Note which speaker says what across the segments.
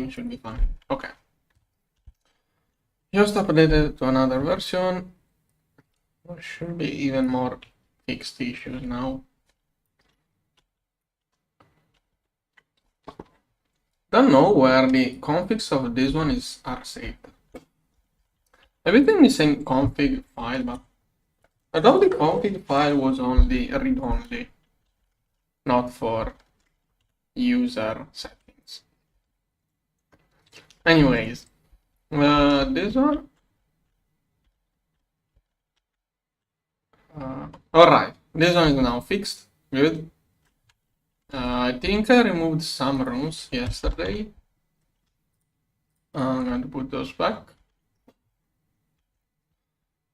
Speaker 1: everything should be fine. Okay. Just updated to another version. There should be even more fixed issues now. Don't know where the configs of this one are saved. Everything is in config file, but I thought the config file was only read-only, not for user settings. Anyways, this one. Alright, this one is now fixed. Good. I think I removed some rooms yesterday. I'm going to put those back.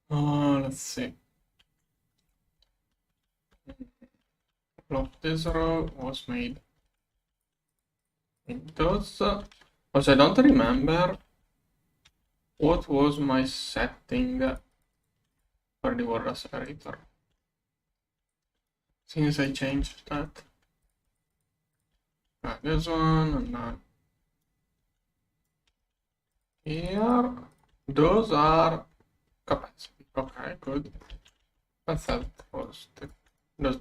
Speaker 1: Let's see. This row was made with those. Also, I don't remember what was my setting for the word accelerator since I changed that. This one and then here. Those are capacity. Okay, good. Let's add those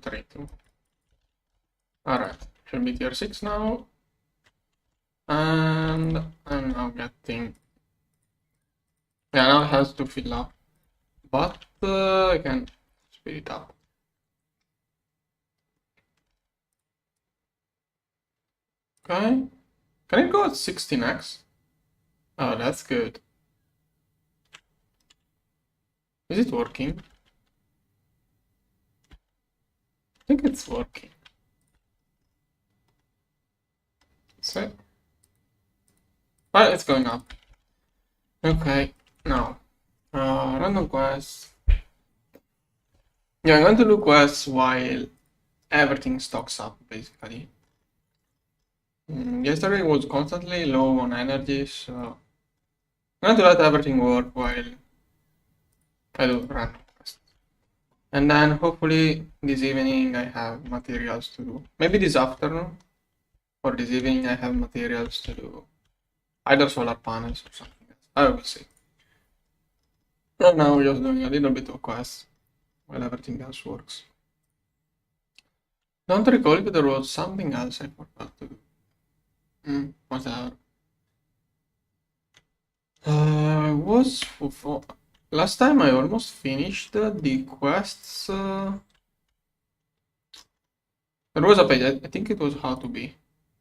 Speaker 1: three too. Alright, should be tier 6 now. And I'm now getting. Yeah, now it has to fill up. But I can speed it up. Okay. Can it go at 16x? Oh, that's good. Is it working? I think it's working. So, but it's going up. Okay, now random quests. Yeah, I'm going to do quests while everything stocks up, basically. Yesterday was constantly low on energy, so I'm going to let everything work while I do random quests. And then hopefully this evening I have materials to do. Maybe this afternoon or this evening I have materials to do either solar panels or something else. I will see. Right now we're just doing a little bit of quests while everything else works. Don't recall if there was something else I forgot to do. Whatever. Last time I almost finished the quests. There was a page, I think it was how to be.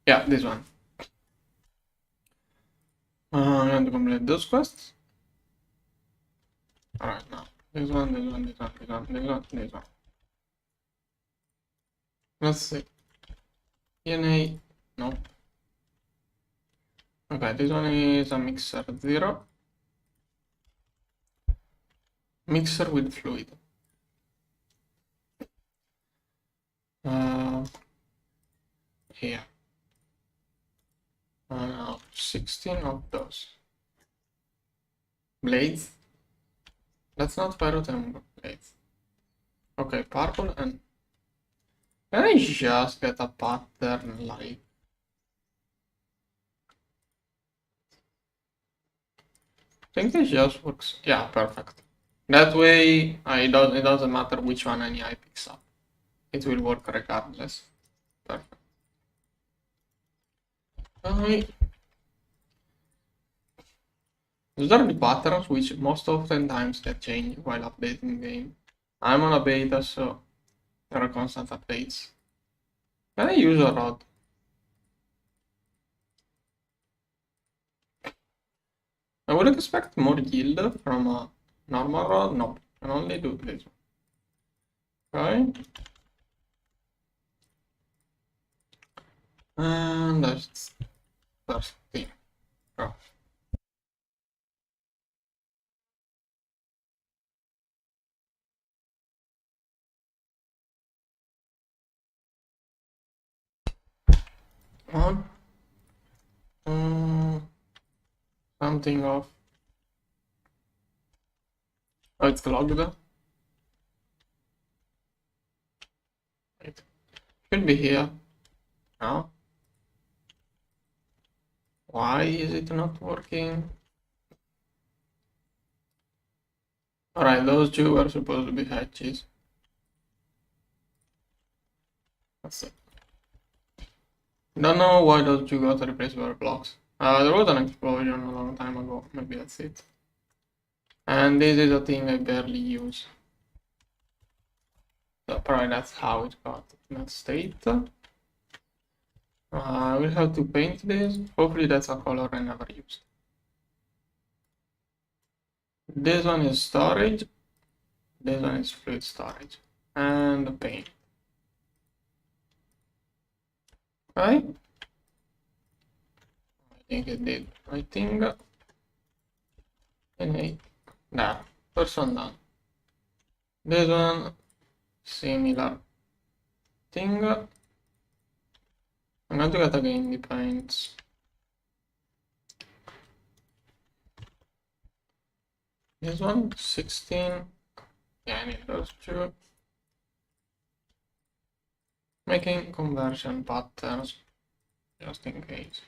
Speaker 1: Yeah, this one. I'm going to complete those quests. Alright, now. This one. Let's see. DNA, nope. Okay, this one is a mixer 0. Mixer with fluid. Here. Now 16 of those. Blades. That's not ferrochrome blades. Okay, purple and. Can I just get a pattern like? I think this just works. Yeah, perfect. That way, it doesn't matter which one any eye picks up. It will work regardless. Perfect. Okay. Those are the patterns which most often times get changed while updating the game. I'm on a beta, so there are constant updates. Can I use a rod? I would expect more yield from a normal rod. No, I can only do this one. Okay. And that's first thing. Oh. On. Something off. Oh, it's logged. It should be here. No. Why is it not working? Alright, those two are supposed to be hatches. That's it. Don't know why those two got replaced by blocks. There was an explosion a long time ago. Maybe that's it. And this is a thing I barely use. So probably that's how it got in that state. I will have to paint this. Hopefully that's a color I never used. This one is storage. This one is fluid storage. And paint. Okay. I think it did. I think. And there. First one done. This one, similar thing. I'm going to get again the paints. This one, 16. Yeah, I need those two. Making conversion patterns, just in case.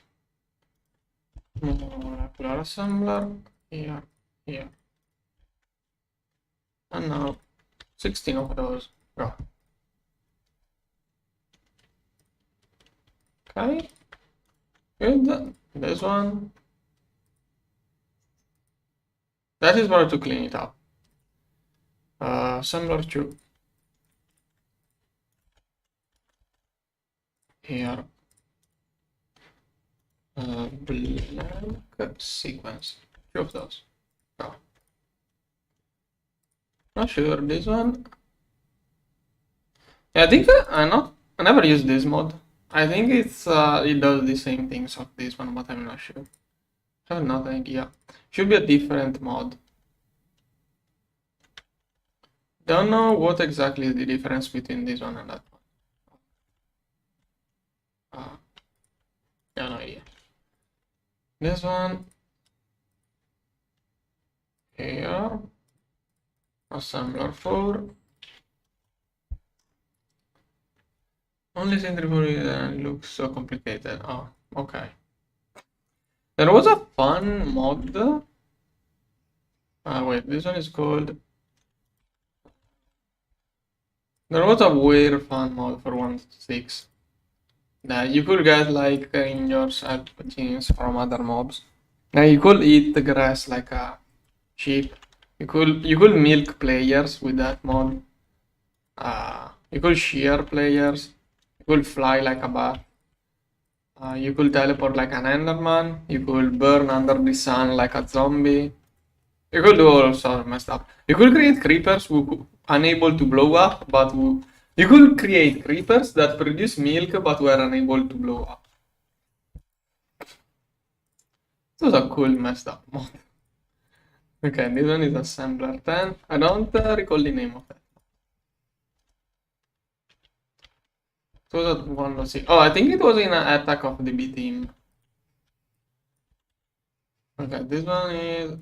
Speaker 1: Molecular assembler, here, here. And now 16 of those go. Okay, good. This one. That is where to clean it up. Assembler 2. Here. Blank sequence. 2 of those. Go. Not sure, this one. Yeah, I think I never used this mod. I think it's it does the same things of this one, but I'm not sure. I have no idea. Should be a different mod. Don't know what exactly is the difference between this one and that one. Yeah, no idea. This one here, assembler 4. Only centrifugal and looks so complicated. Oh, okay. There was a fun mod. Wait, this one is called. There was a weird fun mod for 1.6 that you could get like in your genes from other mobs. Now you could eat the grass like a sheep. You could milk players with that mod. You could shear players. You could fly like a bat. You could teleport like an Enderman. You could burn under the sun like a zombie. You could do all sorts of messed up. You could create creepers who unable to blow up, but who you could create creepers that produce milk but were unable to blow up. It was a cool messed up mod. Okay, this one is assembler 10. I don't recall the name of it. It was at 1.6. Oh, I think it was in an attack of the B team. Okay, this one is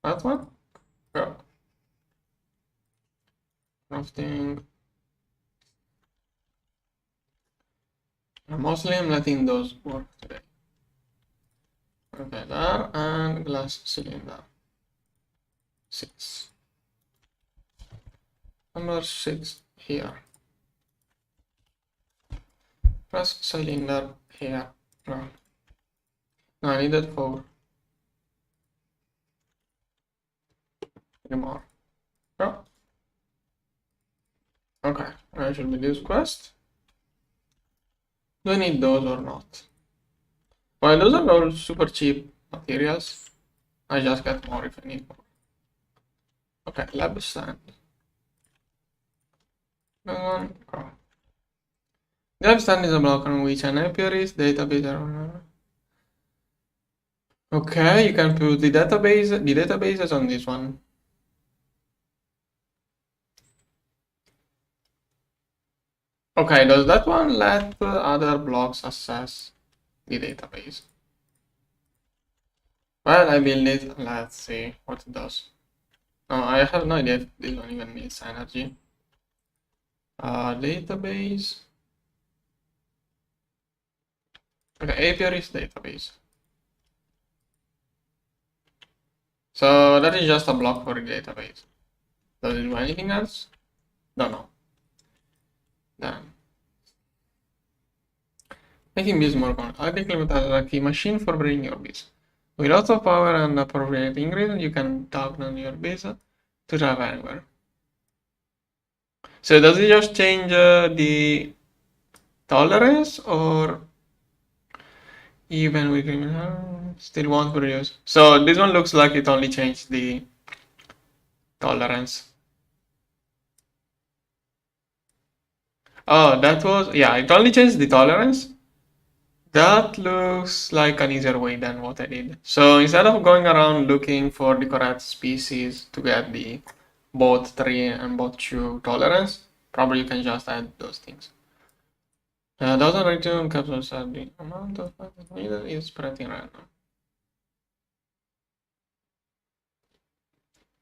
Speaker 1: that one? Yeah. Crafting. Mostly I'm letting those work today. Okay, there, and glass cylinder. 6. Number 6 here. Glass cylinder here. No, I needed 4. 3 more. Oh. Okay, I should be this quest. Do I need those or not? Well, those are all super cheap materials. I just get more if I need more. Okay, lab stand. That one, go. The lab stand is a block on which an apiarist database. Okay, you can put the database. The database is on this one. Okay, does that one let other blocks access the database? Well, I build it. Let's see what it does. No, I have no idea if this one even needs energy. Database. Okay, apiaries database. So that is just a block for the database. Does it do anything else? Don't know. Then making bees more common. I think limit as a key machine for breeding your bees. With lots of power and appropriate ingredients, you can tug on your bees to travel anywhere. So does it just change the tolerance, or even with criminal still won't produce? So this one looks like it only changed the tolerance. Oh, that was, yeah, it only changed the tolerance. That looks like an easier way than what I did. So instead of going around looking for the correct species to get the both 3 and both 2 tolerance, probably you can just add those things. Doesn't return capsules at the amount of fat needed is pretty random.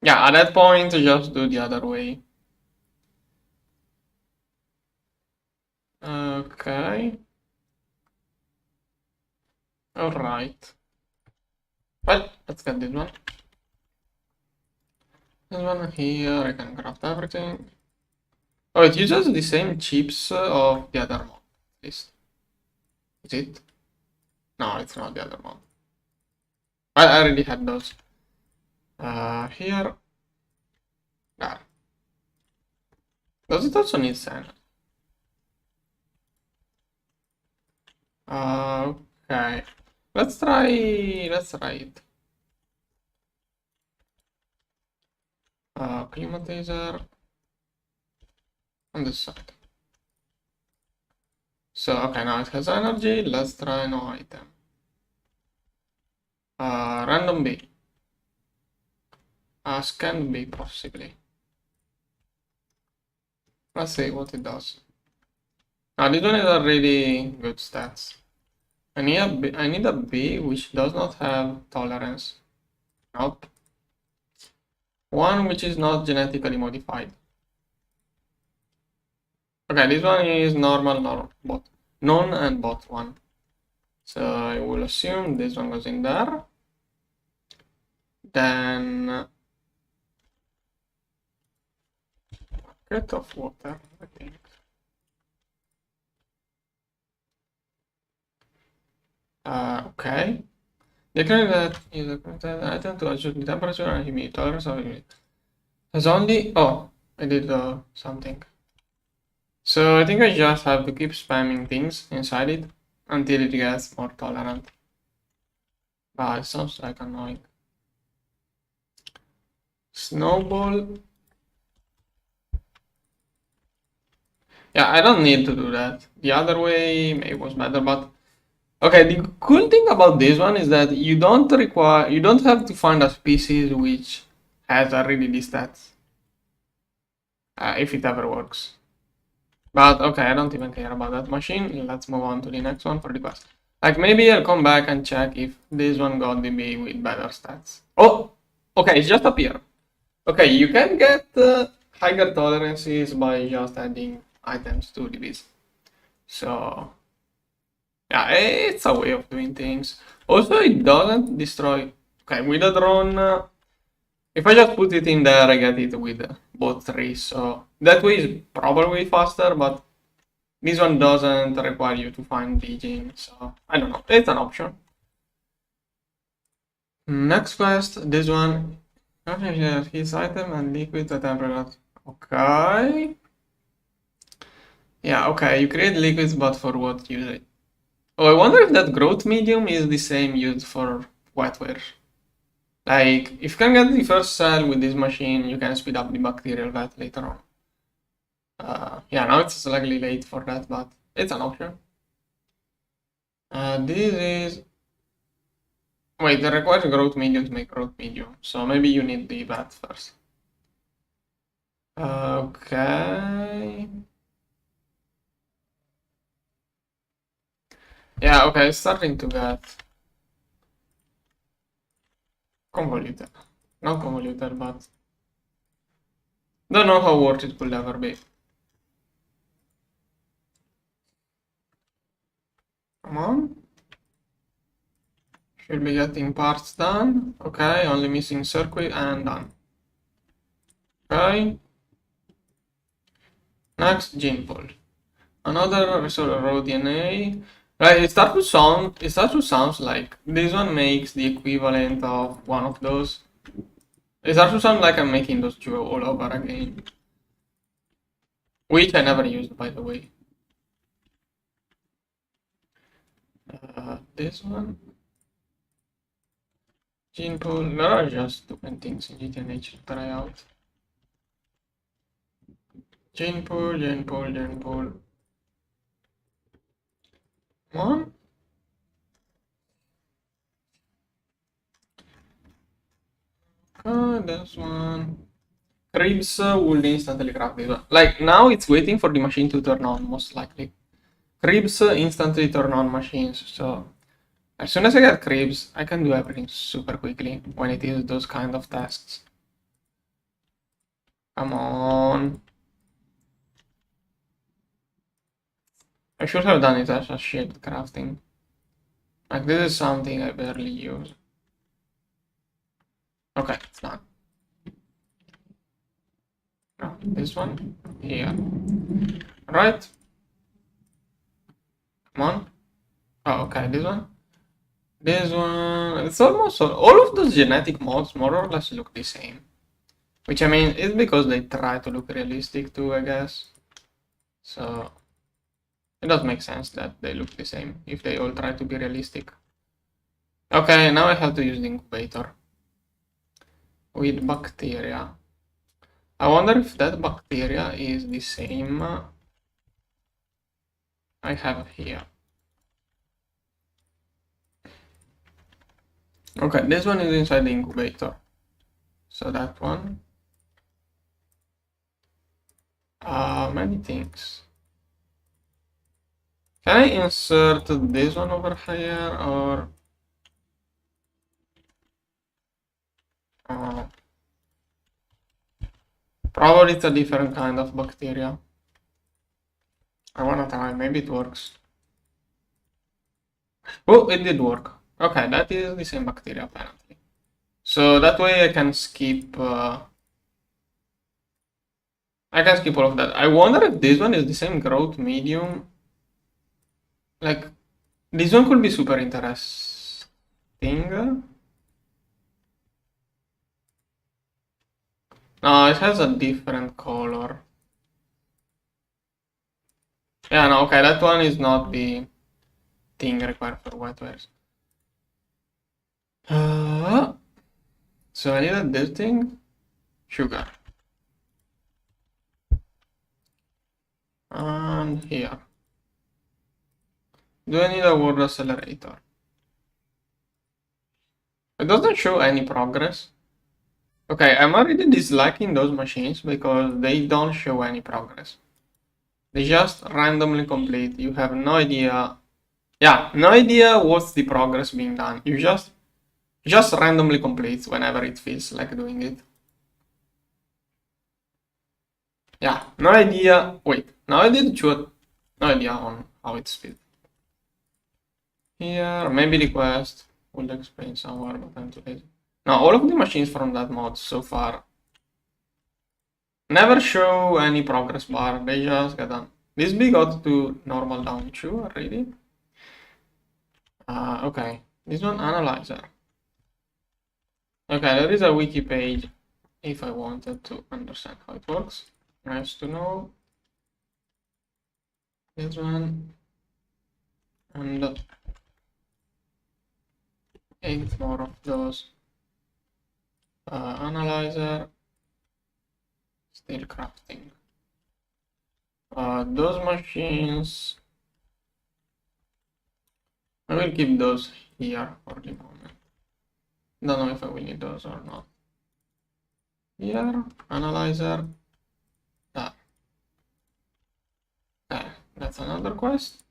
Speaker 1: Yeah, at that point, just do the other way. Okay. Alright. Well, let's get this one. This one here, I can craft everything. Oh, it uses the same chips of the other mod. At least. Is it? No, it's not the other mod. I already had those. Here. There. Does it also need sand? Okay. Let's try it. Acclimatizer on this side. So, okay, now it has energy. Let's try no item. Random bee. Scan bee, possibly. Let's see what it does. Now, this one is already good stats. I need a bee which does not have tolerance. Nope. One which is not genetically modified. Okay, this one is normal, bot. None and bot one. So I will assume this one goes in there. Then bucket of water, I think. Okay. The current that is a content item to adjust the temperature and humidity tolerance of humidity. Has only I did something. So I think I just have to keep spamming things inside it until it gets more tolerant. But it sounds like annoying. Snowball. Yeah, I don't need to do that. The other way maybe was better, but okay, the cool thing about this one is that you don't have to find a species which has already these stats. If it ever works. But okay, I don't even care about that machine. Let's move on to the next one for the quest. Like maybe I'll come back and check if this one got the bee with better stats. Oh, okay, it just appeared. Okay, you can get higher tolerances by just adding items to the bees. So yeah, it's a way of doing things. Also, it doesn't destroy. Okay, with a drone, if I just put it in there, I get it with both 3. So that way is probably faster, but this one doesn't require you to find the gene. So I don't know. It's an option. Next quest, this one. His item and liquid at temperature. Okay. Yeah, okay. You create liquids, but for what use? Oh, I wonder if that growth medium is the same used for wetware. Like, if you can get the first cell with this machine, you can speed up the bacterial vat later on. Yeah, now it's slightly late for that, but it's an option. This is... Wait, it requires growth medium to make growth medium, so maybe you need the vat first. Okay. Yeah, okay, it's starting to get convoluted. Not convoluted, but don't know how worth it could ever be. Come on. Should be getting parts done. Okay, only missing circuit and done. Okay. Next, gene pool. Another resolve raw DNA. Right, it starts to sound like this one makes the equivalent of one of those. It starts to sound like I'm making those two all over again. Which I never used, by the way. This one. Gene pool. There are just different things in GTNH to try out. Gene pool, gene pool, gene pool. One. This one. Cribs will instantly craft this one. Like now it's waiting for the machine to turn on, most likely. Cribs instantly turn on machines, so as soon as I get cribs, I can do everything super quickly when it is those kind of tasks. Come on. I should have done it as a shaped crafting. Like this is something I barely use. Okay, it's done. No, this one here. Right. Come on. Oh, okay, this one. This one. It's almost all of those genetic mods more or less look the same. Which I mean, it's because they try to look realistic too, I guess. So it does make sense that they look the same if they all try to be realistic. Okay, now I have to use the incubator with bacteria. I wonder if that bacteria is the same I have here. Okay, this one is inside the incubator. So that one. Many things. Can I insert this one over here or probably it's a different kind of bacteria. I wanna try, maybe it works. Oh, it did work. Okay, that is the same bacteria apparently. So that way I can skip all of that. I wonder if this one is the same growth medium. Like, this one could be super interesting. No, it has a different color. Yeah, no, okay, that one is not the thing required for wet wares. So I needed this thing, sugar. And here. Do I need a word accelerator? It doesn't show any progress. Okay, I'm already disliking those machines because they don't show any progress. They just randomly complete. You have no idea. Yeah, no idea what's the progress being done. You just randomly completes whenever it feels like doing it. Yeah, no idea. Wait, no idea to no idea on how it's split. Here, maybe request will explain somewhere, but I'm too lazy. Now, all of the machines from that mod so far never show any progress bar. They just get done. This B got to normal down too already. Okay, this one analyzer. Okay, there is a wiki page if I wanted to understand how it works. Nice to know. This one and 8 more of those. Analyzer. Still crafting. Those machines. I will keep those here for the moment. Don't know if I will need those or not. Here, analyzer. That. Okay, that's another quest.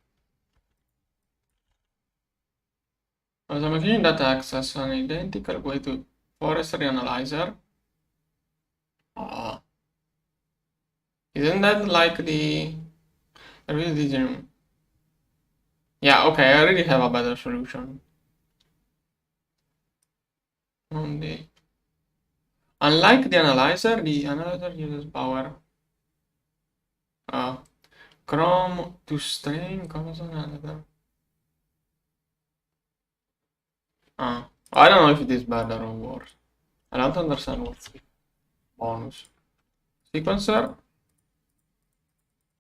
Speaker 1: There's a machine that acts as an identical way to Forestry analyzer. Isn't that like the Yeah, okay, I already have a better solution. on the... Unlike the analyzer uses power. Chrome to string comes on another. I don't know if it is better or worse. I don't understand what's the bonus. Sequencer.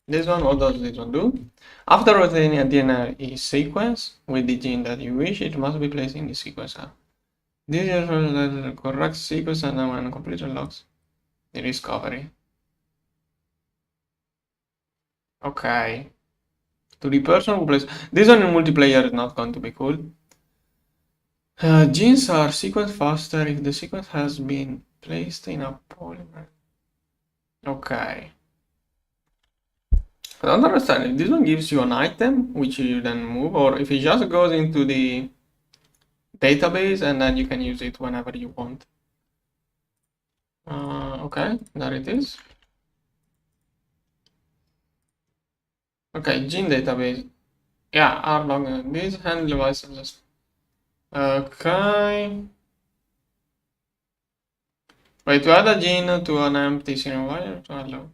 Speaker 1: This one, what does this one do? After rotating a DNA sequence with the gene that you wish, it must be placed in the sequencer. This is the correct sequence, and then when complete unlocks the discovery. Okay. To the person who plays this one in multiplayer is not going to be cool. Genes are sequenced faster if the sequence has been placed in a polymer. Okay. I don't understand if this one gives you an item which you then move, or if it just goes into the database and then you can use it whenever you want. Okay, there it is. Okay, gene database. Yeah, rlog. These handle devices. Okay. Wait, to add a gene to an empty serial wire to allow.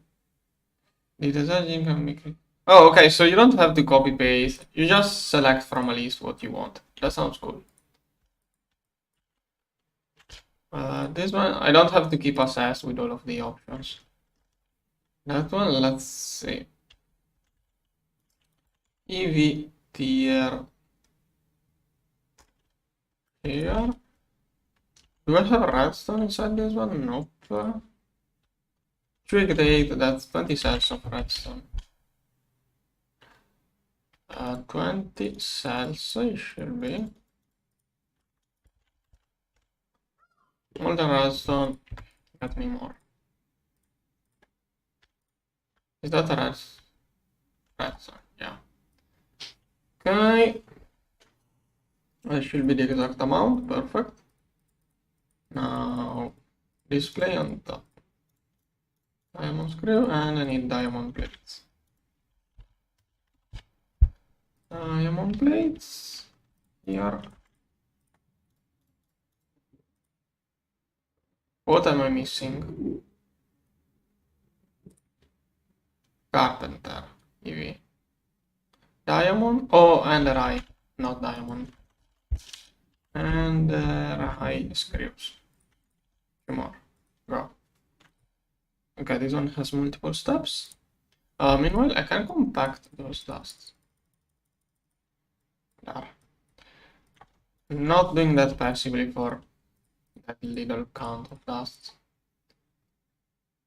Speaker 1: The desired gene can be clicked. Oh, okay, so you don't have to copy paste. You just select from a list what you want. That sounds cool. This one, I don't have to keep assessed with all of the options. That one, let's see. EV tier here. Do I have redstone inside this one? Nope. Trick date, that's 20 cells of redstone. 20 cells it should be. All the redstone, get me more. Is that a redstone? Yeah. Okay. That should be the exact amount, perfect. Now, display on top. Diamond screw, and I need diamond plates. Diamond plates here. What am I missing? Carpenter, EV. Diamond? Oh, and a eye, not diamond. And eye screws. Two more. Go. Okay, this one has multiple steps. Meanwhile, I can compact those dusts. There. Not doing that passively for that little count of dusts.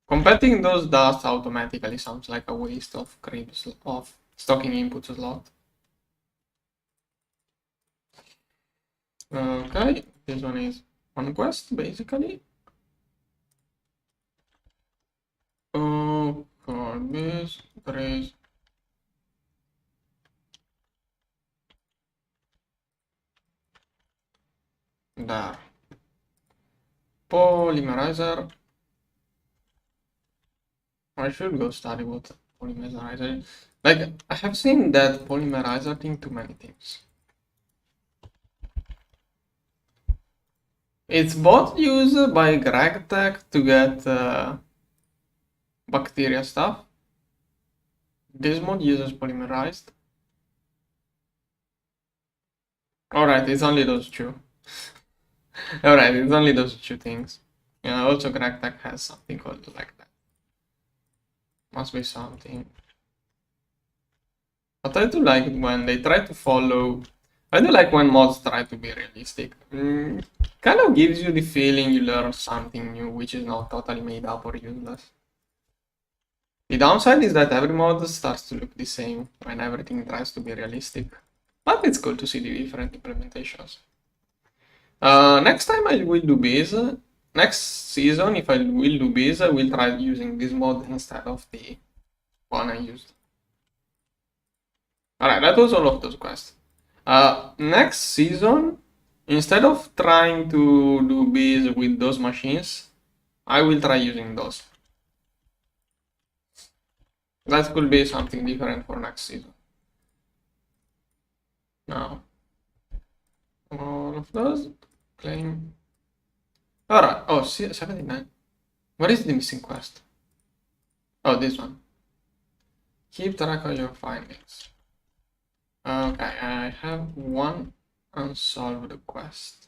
Speaker 1: Compacting those dusts automatically sounds like a waste of creeps of stocking input slot. Okay, this one is one quest basically. Oh, for this there is there. Polymerizer. I should go study what polymerizer is. Like, I have seen that polymerizer thing too many times. It's both used by GregTech to get bacteria stuff. This mod uses polymerized. Alright, it's only those two. Alright, it's only those two things. Yeah, also GregTech has something called like that. Must be something. But I do like when they try to follow. I do like when mods try to be realistic. Kind of gives you the feeling you learn something new, which is not totally made up or useless. The downside is that every mod starts to look the same when everything tries to be realistic. But it's cool to see the different implementations. Next time I will do base. Next season, if I will do base, I will try using this mod instead of the one I used. Alright, that was all of those quests. Next season, instead of trying to do base with those machines, I will try using those. That could be something different for next season. Now, all of those, claim Alright, oh, 79. What is the missing quest? Oh, this one. Keep track of your findings. Okay, I have one unsolved quest.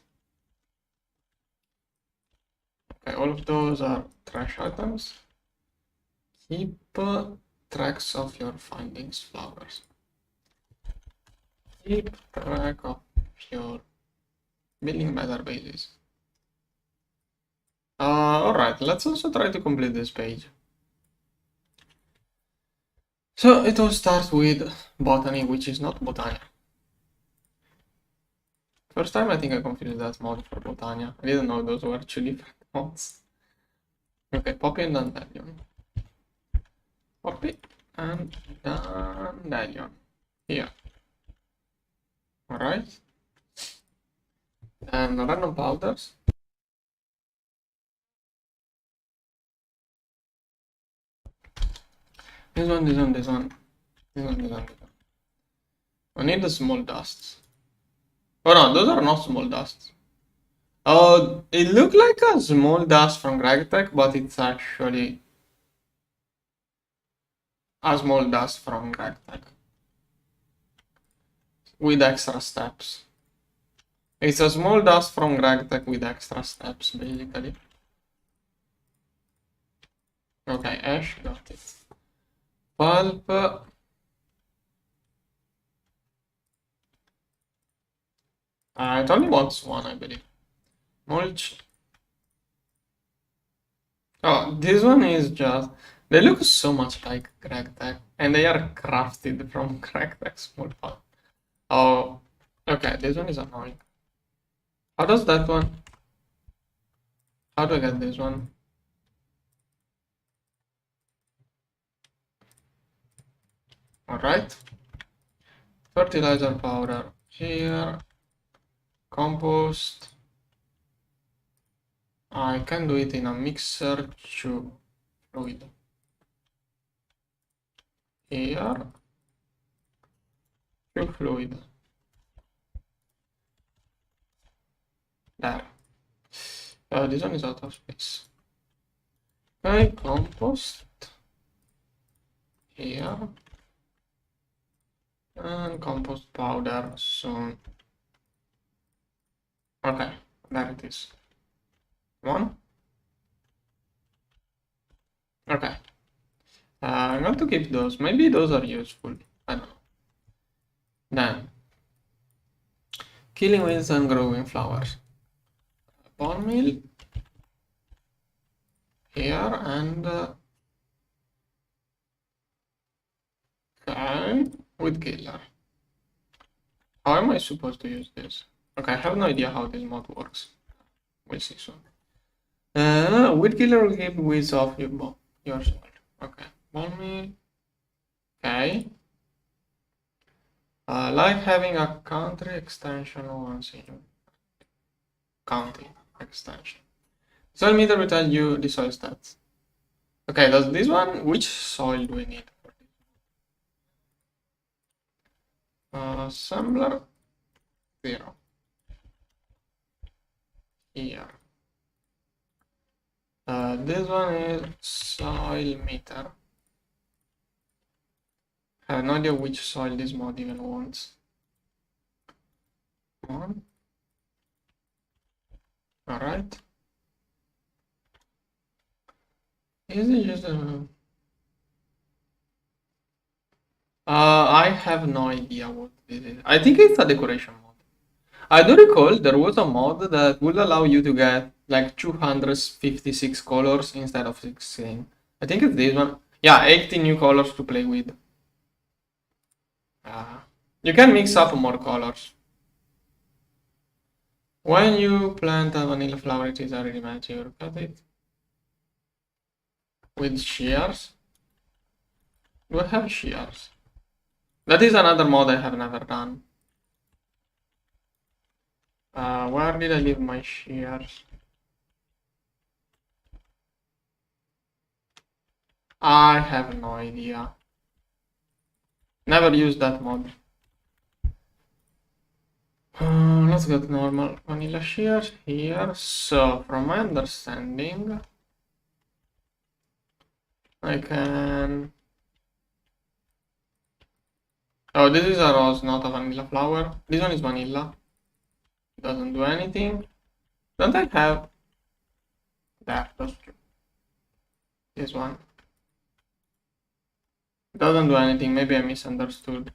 Speaker 1: Okay, all of those are trash items. Keep tracks of your findings, flowers. Keep track of your building better bases. Alright, let's also try to complete this page. So it all starts with Botany, which is not Botany. First time I think I confused that mod for Botania. I didn't know those were two different mods. Okay, Poppy and Dandelion. Poppy and Dandelion. Here. Alright. And random powders. This one, this one, this one. This one, this one, this one. I need the small dusts. Oh no, those are not small dusts. Oh, it looked like a small dust from GregTech, but it's actually a small dust from GregTech. With extra steps. It's a small dust from GregTech with extra steps, basically. Okay, Ash got it. Pulp. It only wants one, I believe. Mulch. Oh, this one is just... They look so much like GregTech, and they are crafted from GregTech small pulp. Oh, okay, this one is annoying. How does that one? How do I get this one? Alright. Fertilizer powder here. Compost. I can do it in a mixer to fluid. Here. To fluid. There. This one is out of space. Okay, compost. Here. And compost powder soon. Okay, there it is. One. Okay. I'm going to keep those. Maybe those are useful. I don't know. Then, killing weeds and growing flowers. Bone meal here and okay, with killer. How am I supposed to use this? Okay, I have no idea how this mod works. We'll see soon. Weed killer will keep weeds off your soil. Okay, bone meal. Okay. Like having a country extension once in county extension. Soil meter will tell you the soil stats. Okay, does this one? Which soil do we need for this? Assembler 0. Here. This one is soil meter. I have no idea which soil this mod even wants. One. Alright. Is it just a... I have no idea what this is. I think it's a decoration mod. I do recall there was a mod that would allow you to get like 256 colors instead of 16. I think it's this one. Yeah, 80 new colors to play with. You can mix up more colors. When you plant a vanilla flower, it is already mature. Cut it. With shears. Do I have shears? That is another mod I have never done. Where did I leave my shears? I have no idea. Never used that mod. Let's get normal vanilla shears here. So, from my understanding, I can... Oh, this is a rose, not a vanilla flower. This one is vanilla. Doesn't do anything. Don't I have... That's true. This one. Doesn't do anything. Maybe I misunderstood.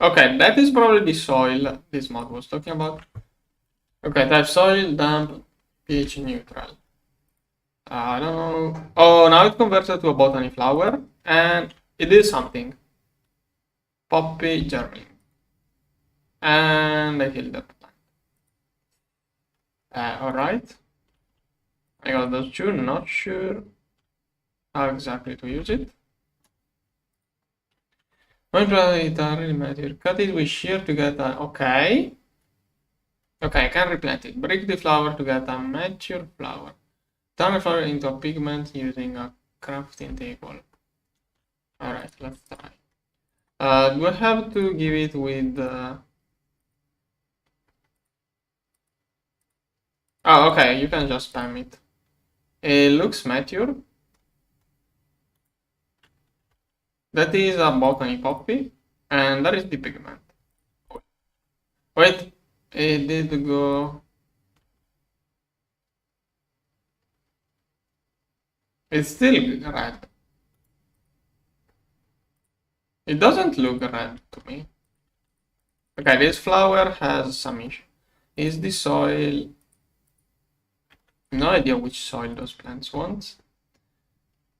Speaker 1: Okay, that is probably the soil this mod was talking about. Okay, type soil, damp, pH neutral. I don't know. Oh, now it converted to a botany flower, and it is something. Poppy germing. And I killed that plant. Alright. I got those two, not sure how exactly to use it. When it really mature. Cut it with shear to get a... Okay. Okay, I can replant it. Break the flower to get a mature flower. Turn the flower into a pigment using a crafting table. Alright, let's try. Do I have to give it with... Oh, okay, you can just spam it. It looks mature. That is a botany poppy, and that is the pigment. Wait, it did go... It's still red. It doesn't look red to me. Okay, this flower has some issue. Is the soil... No idea which soil those plants want.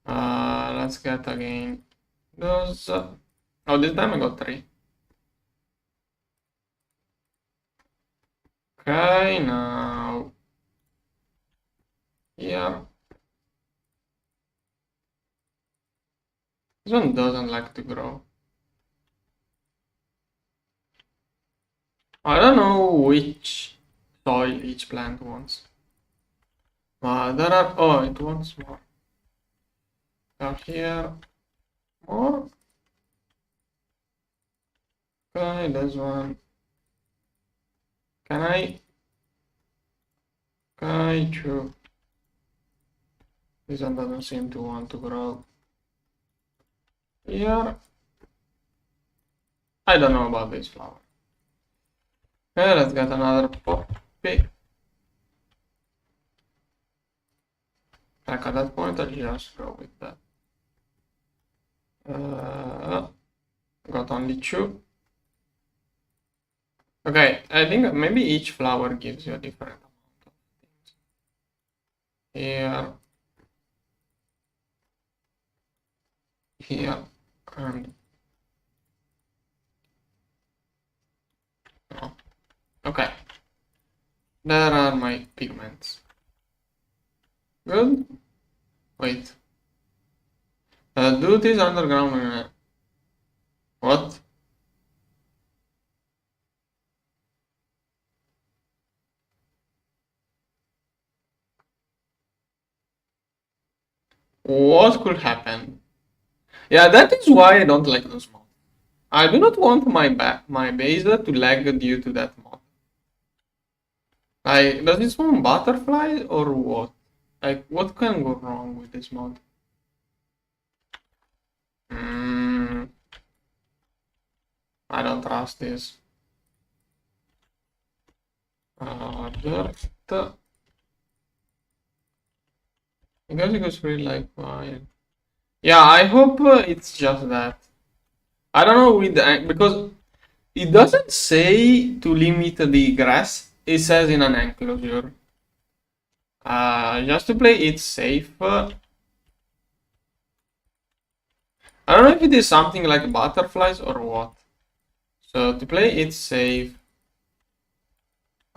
Speaker 1: Let's get again those... Oh, this time I got 3. Okay, now... Here. This one doesn't like to grow. I don't know which soil each plant wants. There are... Oh, it wants more. Out here. More. Okay, this one. Can I... Okay, true. This one doesn't seem to want to grow. Here. I don't know about this flower. Okay, let's get another poppy. Like at that point, I'll just go with that. Got only 2. Okay, I think maybe each flower gives you a different amount of things. Here. Here. And... Oh. Okay. There are my pigments. Good. Wait. Do this underground. What? What could happen? Yeah, that is why I don't like those mods. I do not want my base to lag due to that mod. Like, does it spawn butterflies or what? Like, what can go wrong with this mod? I don't trust this. Dirt. I guess it goes really like fine. Yeah, I hope it's just that. I don't know with because it doesn't say to limit the grass. It says in an enclosure. Just to play it safe. I don't know if it is something like butterflies or what. So to play it safe,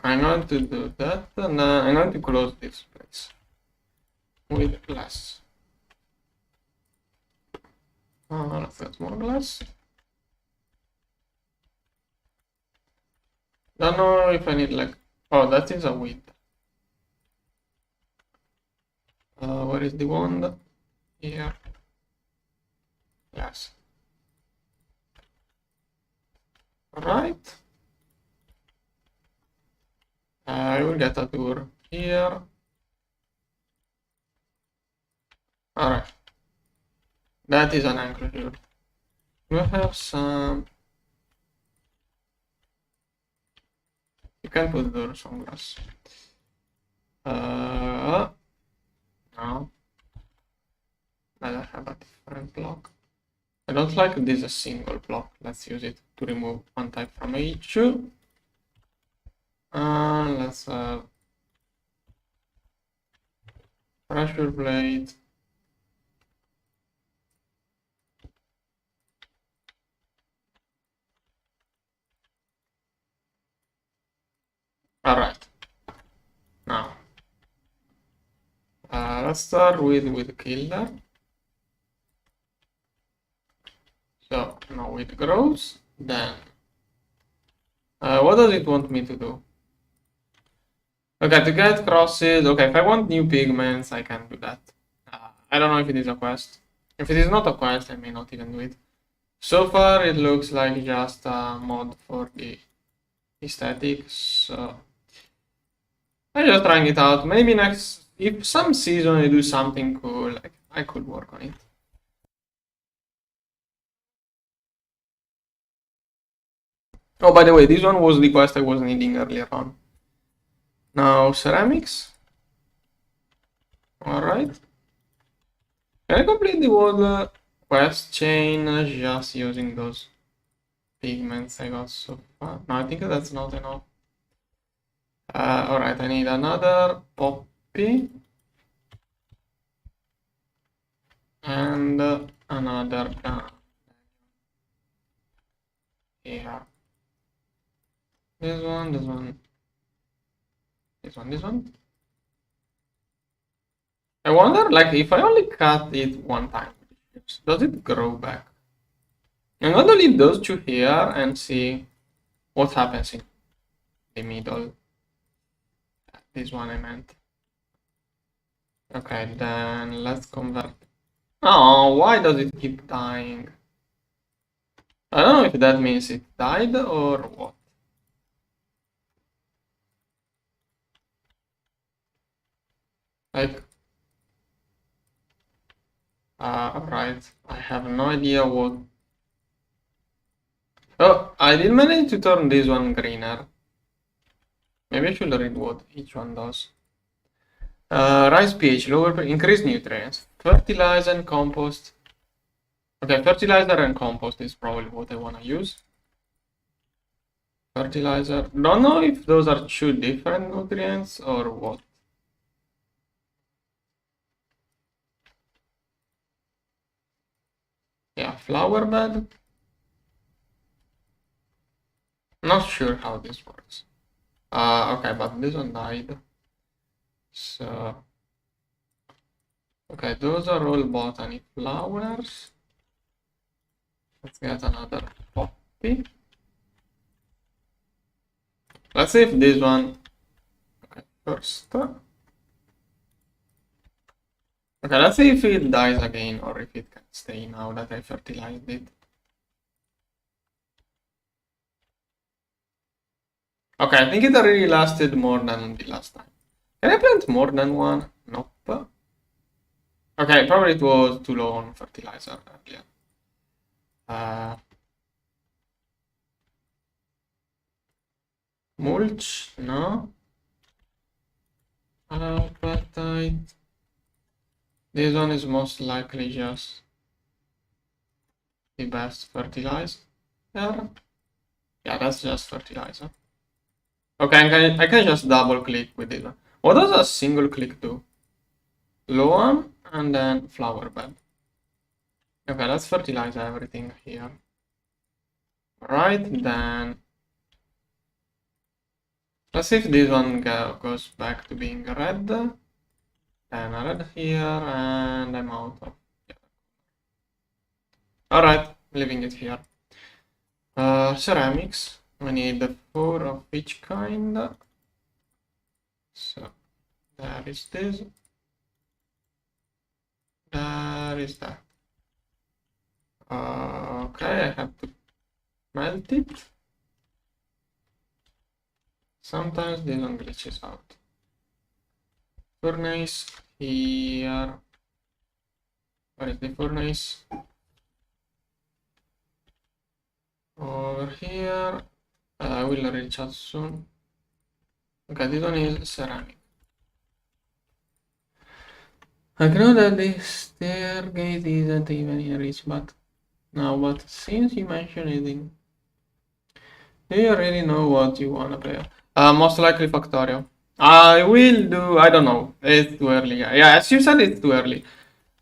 Speaker 1: I'm going to do that, and I'm going to close this place with glass. Let's get more glass. Don't know if I need like... Oh, that is a weed. Where is the wand? Here. Yes. Alright. I will get a tour here. Alright. That is an enclosure. We have some. You can put doors on glass. No. I have a different block. I don't like this a single block. Let's use it to remove one type from each. Let's have pressure plate. Alright. Now let's start with killer. So now it grows. Then what does it want me to do? Okay, to get crosses. Okay, if I want new pigments, I can do that. I don't know if it is a quest. If it is not a quest, I may not even do it. So far, it looks like just a mod for the aesthetics. So I'm just trying it out. Maybe next, if some season I do something cool, like, I could work on it. Oh, by the way, this one was the quest I was needing earlier on. Now, ceramics. Alright. Can I complete the whole quest chain just using those pigments I got so far? No, I think that's not enough. Alright, I need another poppy. And another here. This one, this one, this one, this one. I wonder, like, if I only cut it one time, does it grow back? I'm going to leave those two here and see what happens in the middle. This one I meant. Okay, then let's convert. Oh, why does it keep dying? I don't know if that means it died or what. Like, right, I have no idea what. Oh, I did manage to turn this one greener. Maybe I should read what each one does. Rise pH, lower, increase nutrients, fertilizer and compost. Okay, fertilizer and compost is probably what I want to use. Fertilizer. Don't know if those are two different nutrients or what. Yeah, flower bed. Not sure how this works. Okay, but this one died. So, okay, those are all botany flowers. Let's get another poppy. Let's see if this one. Okay, first. Okay, let's see if it dies again or if it can stay now that I fertilized it. Okay, I think it already lasted more than the last time. Can I plant more than one? Nope. Okay, probably it was too low on fertilizer earlier. Mulch? No. Appetite. This one is most likely just the best fertilizer. Yeah, that's just fertilizer. Okay, I can just double click with it. What does a single click do? Low one and then flower bed. Okay, let's fertilize everything here. Right, then let's see if this one goes back to being red. Then a red here, and I'm out of here. Alright, leaving it here. Ceramics. We need 4 of each kind. So there is this. There is that. Okay, I have to melt it. Sometimes this one glitches out. Furnace here. Where is the furnace? Over here. I will reach out soon. Okay, this one is ceramic. I know that the stairgate isn't even in reach, but since you mentioned it, do you really know what you wanna play? Most likely Factorio. I will do. I don't know. It's too early. Yeah, as you said, it's too early.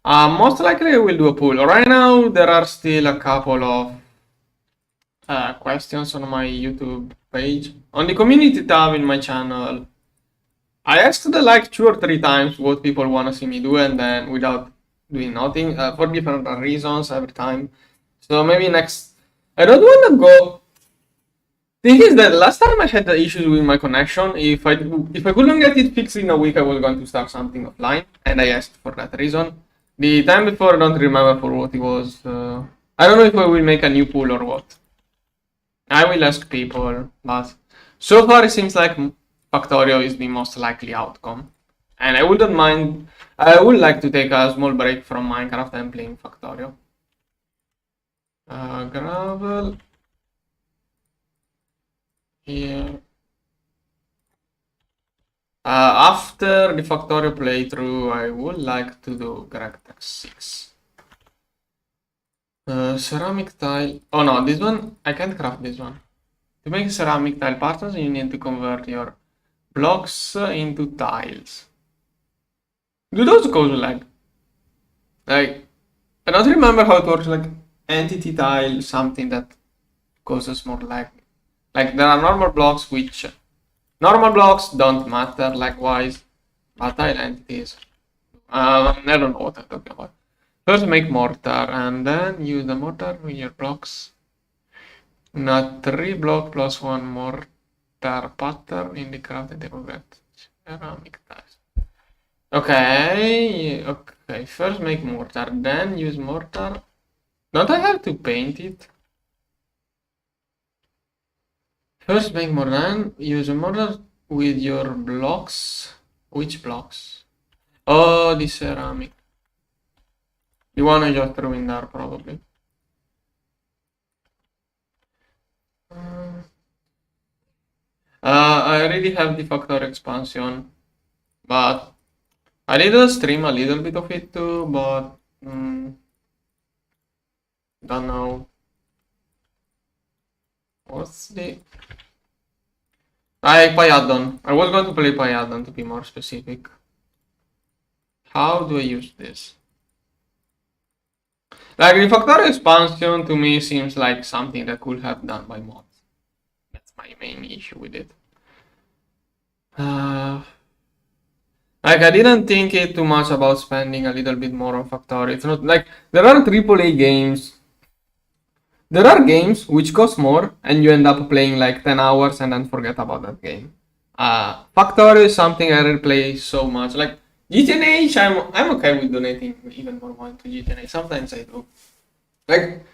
Speaker 1: Most likely I will do a pool. Right now, there are still a couple of questions on my YouTube page. On the community tab in my channel, I asked like 2 or 3 times what people want to see me do, and then without doing nothing for different reasons every time. So maybe next. I don't want to go. Thing is that last time I had the issues with my connection. If I couldn't get it fixed in a week, I was going to start something offline, and I asked for that reason. The time before, I don't remember for what it was. I don't know if I will make a new pool or what. I will ask people, but so far it seems like Factorio is the most likely outcome. And I wouldn't mind. I would like to take a small break from Minecraft and playing Factorio. Gravel here. After the Factorio playthrough, I would like to do GregTech 6. Ceramic tile. Oh no, this one, I can't craft this one. To make ceramic tile patterns, you need to convert your blocks into tiles. Do those cause lag? Like, I don't remember how it works, like entity tile, something that causes more lag. Like, there are normal blocks which normal blocks don't matter lag-wise, but tile entities. I don't know what I'm talking about. First make mortar and then use the mortar with your blocks. Not 3 block plus 1 mortar pattern in the crafting table get ceramic tiles. Okay, first make mortar, then use mortar. Don't I have to paint it? First make mortar, then use a mortar with your blocks. Which blocks? Oh, the ceramic. The one I just threw in there, probably. I already have the factor expansion, but I did stream a little bit of it too, but don't know. What's the... Pyaddon. I was going to play Pyaddon to be more specific. How do I use this? Like, the factor expansion to me seems like something that could have done by mods. That's my main issue with it. Like, I didn't think it too much about spending a little bit more on Factorio. It's not like there are AAA games. There are games which cost more and you end up playing like 10 hours and then forget about that game. Factorio is something I replay so much. Like GTNH, I'm okay with donating even more money to GTNH. Sometimes I do. Like,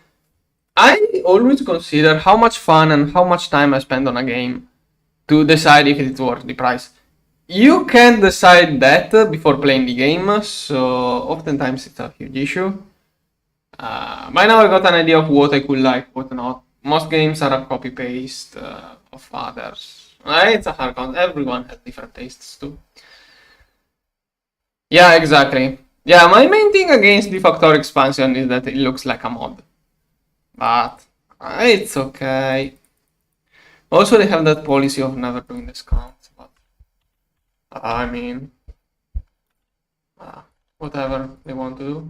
Speaker 1: I always consider how much fun and how much time I spend on a game to decide if it's worth the price. You can decide that before playing the game, so oftentimes it's a huge issue. By now I got an idea of what I could like, what not. Most games are a copy paste of others. It's a hard count. Everyone has different tastes too. Yeah, exactly. Yeah, my main thing against the Factor expansion is that it looks like a mod. But it's okay. Also, they have that policy of never doing discounts. But I mean, whatever they want to do.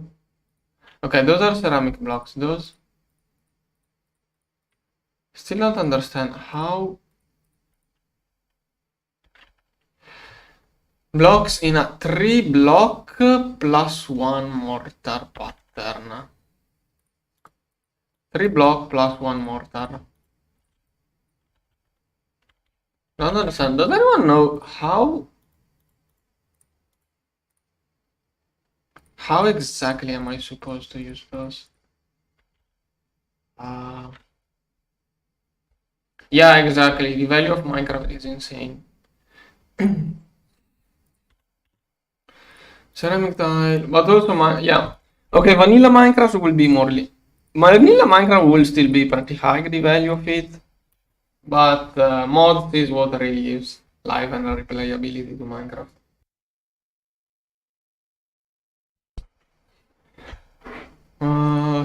Speaker 1: Okay, those are ceramic blocks. Those still don't understand how blocks in a 3 block plus 1 mortar pattern. 3 block plus 1 mortar. Don't understand. Does anyone know how exactly am I supposed to use those? Yeah, exactly. The value of Minecraft is insane. Ceramic tile, but also yeah. Okay, vanilla Minecraft will be more. Vanilla Minecraft will still be pretty high the value of it, but mods is what really gives life and replayability to Minecraft.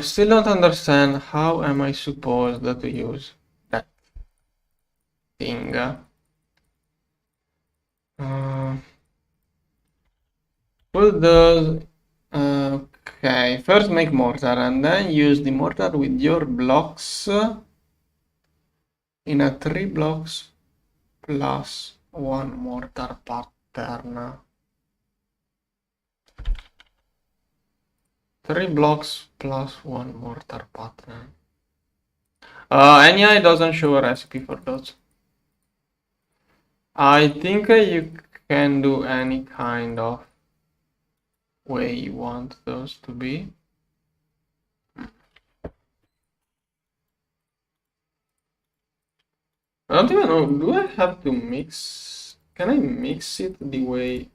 Speaker 1: Still don't understand how am I supposed to use that thing. What does okay, first make mortar and then use the mortar with your blocks in a 3 blocks plus 1 mortar pattern. 3 blocks plus 1 mortar pattern. NI doesn't show a recipe for those. I think you can do any kind of way you want those to be. I don't even know, do I have to mix? Can I mix it the way?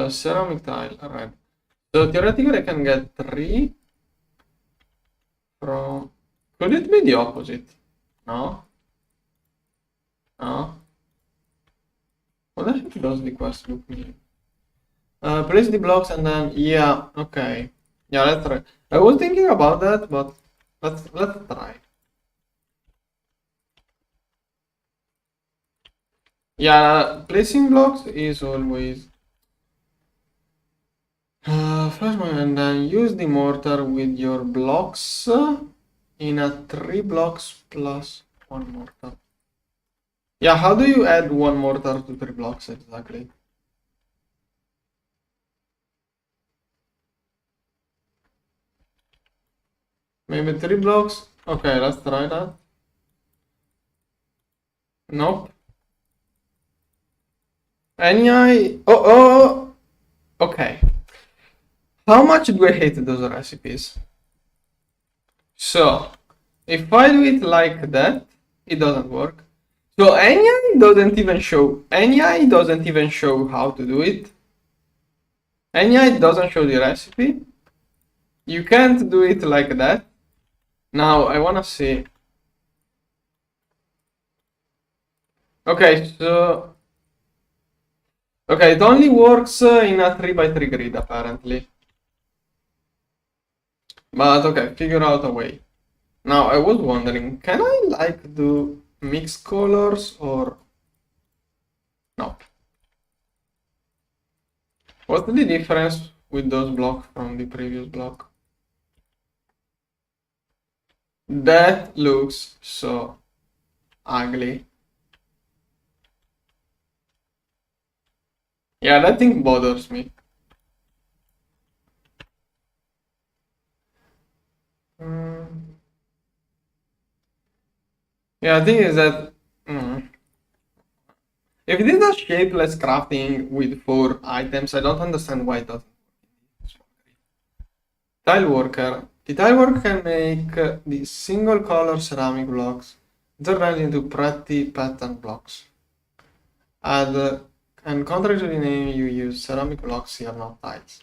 Speaker 1: Ceramic tile, red. So theoretically I can get 3 from... Could it be the opposite? No? No? What the heck does the quest look mean? Place the blocks and then, yeah, okay. Yeah, let's try. I was thinking about that, but let's try. Yeah, placing blocks is always first one, and then use the mortar with your blocks in a 3 blocks plus 1 mortar. Yeah, how do you add 1 mortar to 3 blocks exactly? Maybe 3 blocks? Okay, let's try that. Nope. Any oh, okay. How much do I hate those recipes? So, if I do it like that, it doesn't work. So NI doesn't even show how to do it. NI doesn't show the recipe. You can't do it like that. Now I wanna see. Okay, so okay, it only works in a 3x3 grid apparently. But okay, figure out a way. Now I was wondering, can I like do mix colors or no? What's the difference with those blocks from the previous block? That looks so ugly. Yeah, that thing bothers me. Yeah, the thing is that if it is a shapeless crafting with 4 items, I don't understand why it doesn't. Tile worker. The tile worker can make the single color ceramic blocks turned into pretty pattern blocks. Add and contrary to the name, you use ceramic blocks here, not tiles.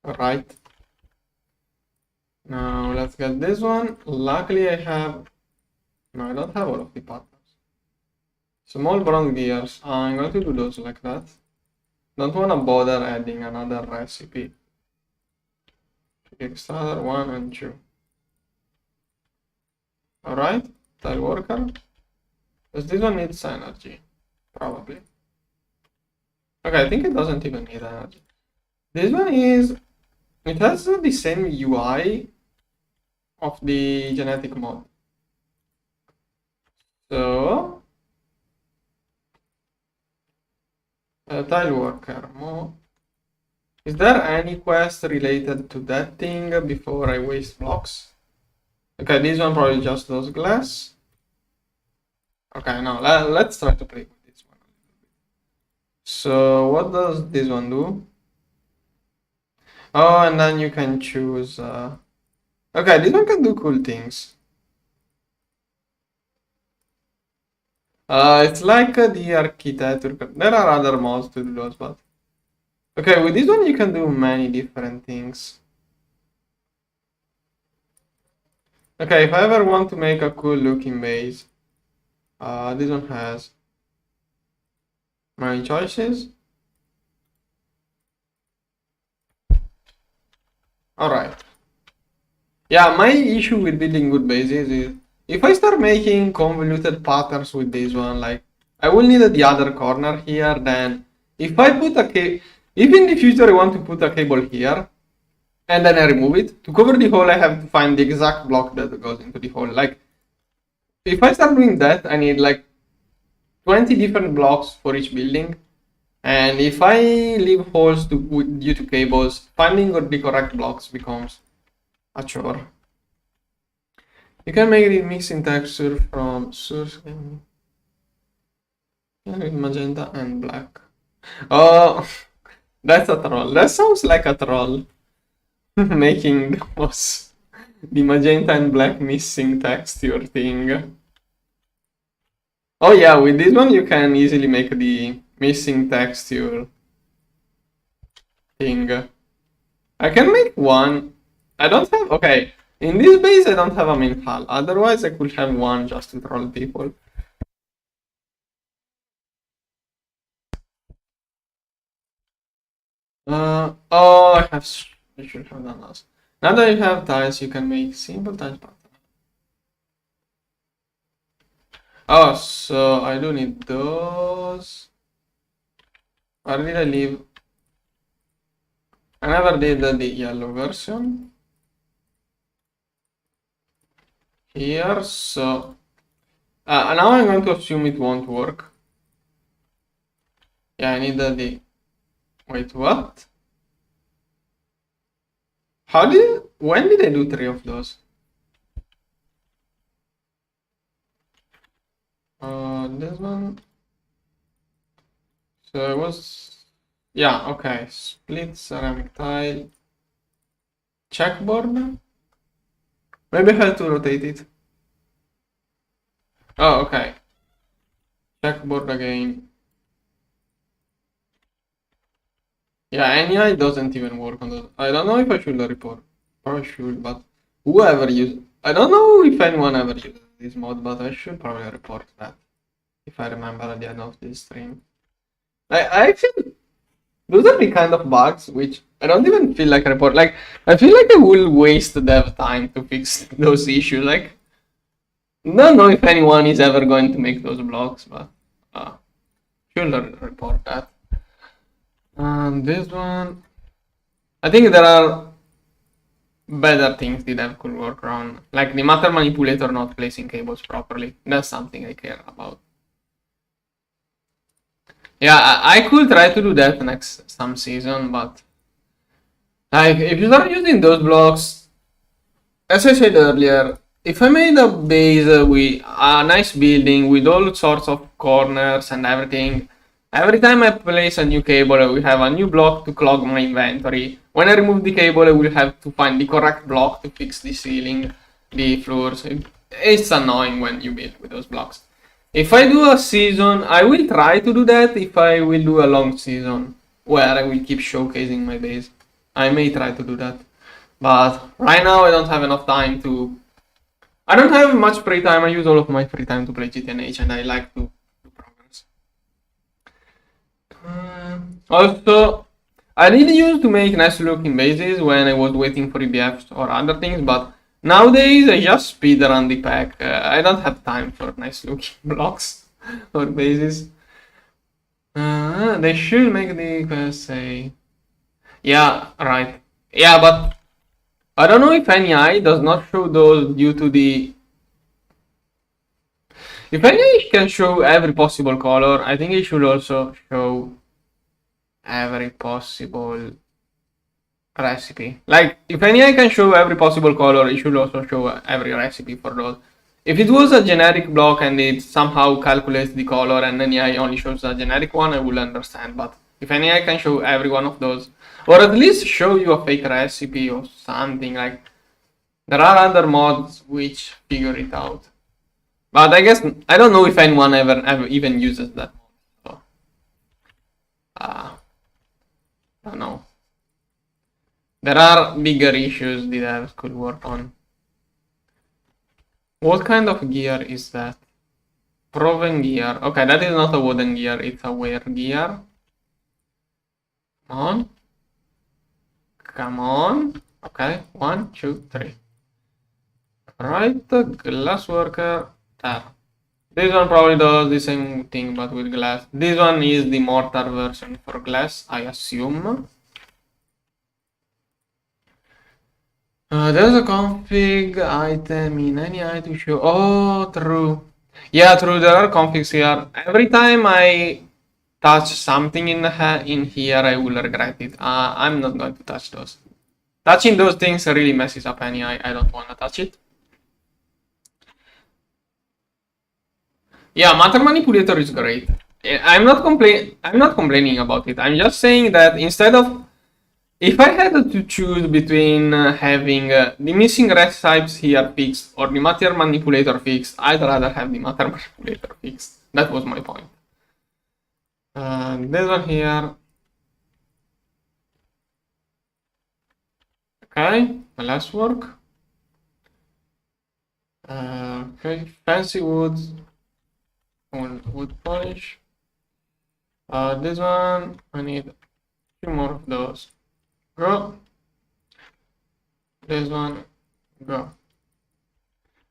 Speaker 1: Alright. Now let's get this one. Luckily I have... No, I don't have all of the patterns. Small bronze gears. I'm going to do those like that. Don't want to bother adding another recipe. Kickstarter 1 and 2. Alright, tile worker. Does this one needs energy? Probably. Okay, I think it doesn't even need energy. This one is... It has the same UI of the genetic mod. So... tile worker mod. Is there any quest related to that thing before I waste blocks? Okay, this one probably just does glass. Okay, now let's try to play with this one. So what does this one do? Oh, and then you can choose. Okay, this one can do cool things. It's like the architecture. There are other mods to do those, but okay, with this one you can do many different things. Okay, if I ever want to make a cool looking base, this one has many choices. Alright. Yeah, my issue with building good bases is if I start making convoluted patterns with this one, like I will need the other corner here, then if I put a cable, if in the future I want to put a cable here, and then I remove it, to cover the hole I have to find the exact block that goes into the hole. Like, if I start doing that, I need like 20 different blocks for each building, and if I leave holes due to cables, finding the correct blocks becomes a chore. You can make the mixing texture from source magenta and black. Oh, that's a troll. That sounds like a troll. Making the magenta and black missing texture thing. Oh yeah, with this one you can easily make the missing texture thing. I can make one. I don't have, okay, in this base I don't have a main hull, otherwise I could have one just to troll people. Oh, I should have done this. Now that you have tiles, you can make simple tiles pattern. Oh, so I do need those. Or did I leave? I never did the yellow version. Here, so now I'm going to assume it won't work. Yeah, I need the wait, what? When did I do 3 of those? This one. So it was, yeah, okay. Split ceramic tile. Checkboard. Maybe I have to rotate it. Oh, okay. Checkboard again. Yeah, NEI doesn't even work on those. I don't know if I should report. Or I should, but whoever uses. I don't know if anyone ever uses this mod, but I should probably report that. If I remember at the end of this stream. I feel those are the kind of bugs which I don't even feel like I report. Like, I feel like I will waste dev time to fix those issues. Like, don't know if anyone is ever going to make those blocks, but should report that. And this one, I think there are better things the dev could work around, like the matter manipulator not placing cables properly. That's something I care about. Yeah, I could try to do that next some season, but like if you start using those blocks, as I said earlier, if I made a base with a nice building with all sorts of corners and everything, every time I place a new cable, I will have a new block to clog my inventory. When I remove the cable, I will have to find the correct block to fix the ceiling, the floors. It's annoying when you build with those blocks. If I do a season, I will try to do that if I will do a long season where I will keep showcasing my base. I may try to do that. But right now I don't have enough time to... I don't have much free time. I use all of my free time to play GTNH and I like to do progress. Also, I really used to make nice looking bases when I was waiting for EBFs or other things, but nowadays I just speedrun the pack. I don't have time for nice looking blocks or bases. They should make the quest say... Yeah, right. Yeah, but I don't know if NEI does not show those due to the... If NEI can show every possible color, I think it should also show every possible recipe. Like, if NEI can show every possible color, it should also show every recipe for those. If it was a generic block and it somehow calculates the color and NEI only shows a generic one, I would understand, but If any, I can show every one of those. Or at least show you a fake recipe or something. Like, there are other mods which figure it out. But I guess, I don't know if anyone ever even uses that mod. So, I don't know. There are bigger issues the devs could work on. What kind of gear is that? Proven gear. Okay, that is not a wooden gear, it's a wear gear. Come on. Come on. Okay, 1, 2, 3. Right, glass worker. There. This one probably does the same thing but with glass. This one is the mortar version for glass, I assume. There's a config item in any item show. Oh, true. Yeah, true. There are configs here. Every time I touch something in here, I will regret it. I'm not going to touch those. Touching those things really messes up any. I don't want to touch it. Yeah, matter manipulator is great. I'm not complaining about it. I'm just saying that instead of, if I had to choose between having the missing recipes here fixed or the matter manipulator fixed, I'd rather have the matter manipulator fixed. That was my point. This one here. Okay, the last work. Okay, fancy woods. Wood polish. This one, I need a few more of those. Go. This one, go.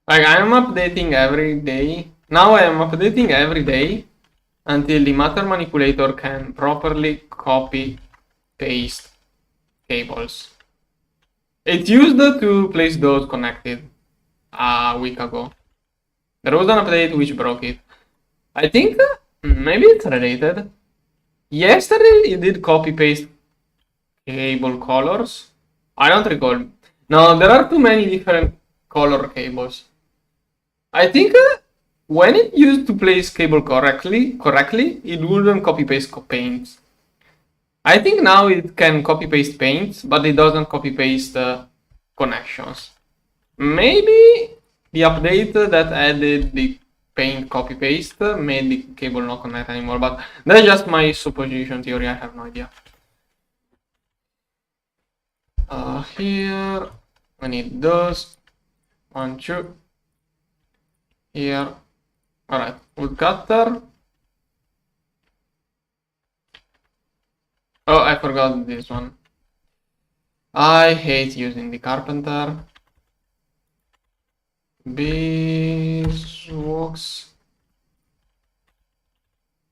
Speaker 1: Like, I'm updating every day. Now I am updating every day until the matter manipulator can properly copy paste cables. It used to place those connected a week ago. There was an update which broke it. I think maybe it's related. Yesterday it did copy paste cable colors. I don't recall. No, there are too many different color cables. I think when it used to place cable correctly, it wouldn't copy paste paints. I think now it can copy paste paints, but it doesn't copy paste connections. Maybe the update that added the paint copy paste made the cable not connect anymore, but that's just my supposition theory. I have no idea. Here we need those. 1, 2. Here. Alright, woodcutter. Oh, I forgot this one. I hate using the carpenter. Beeswax.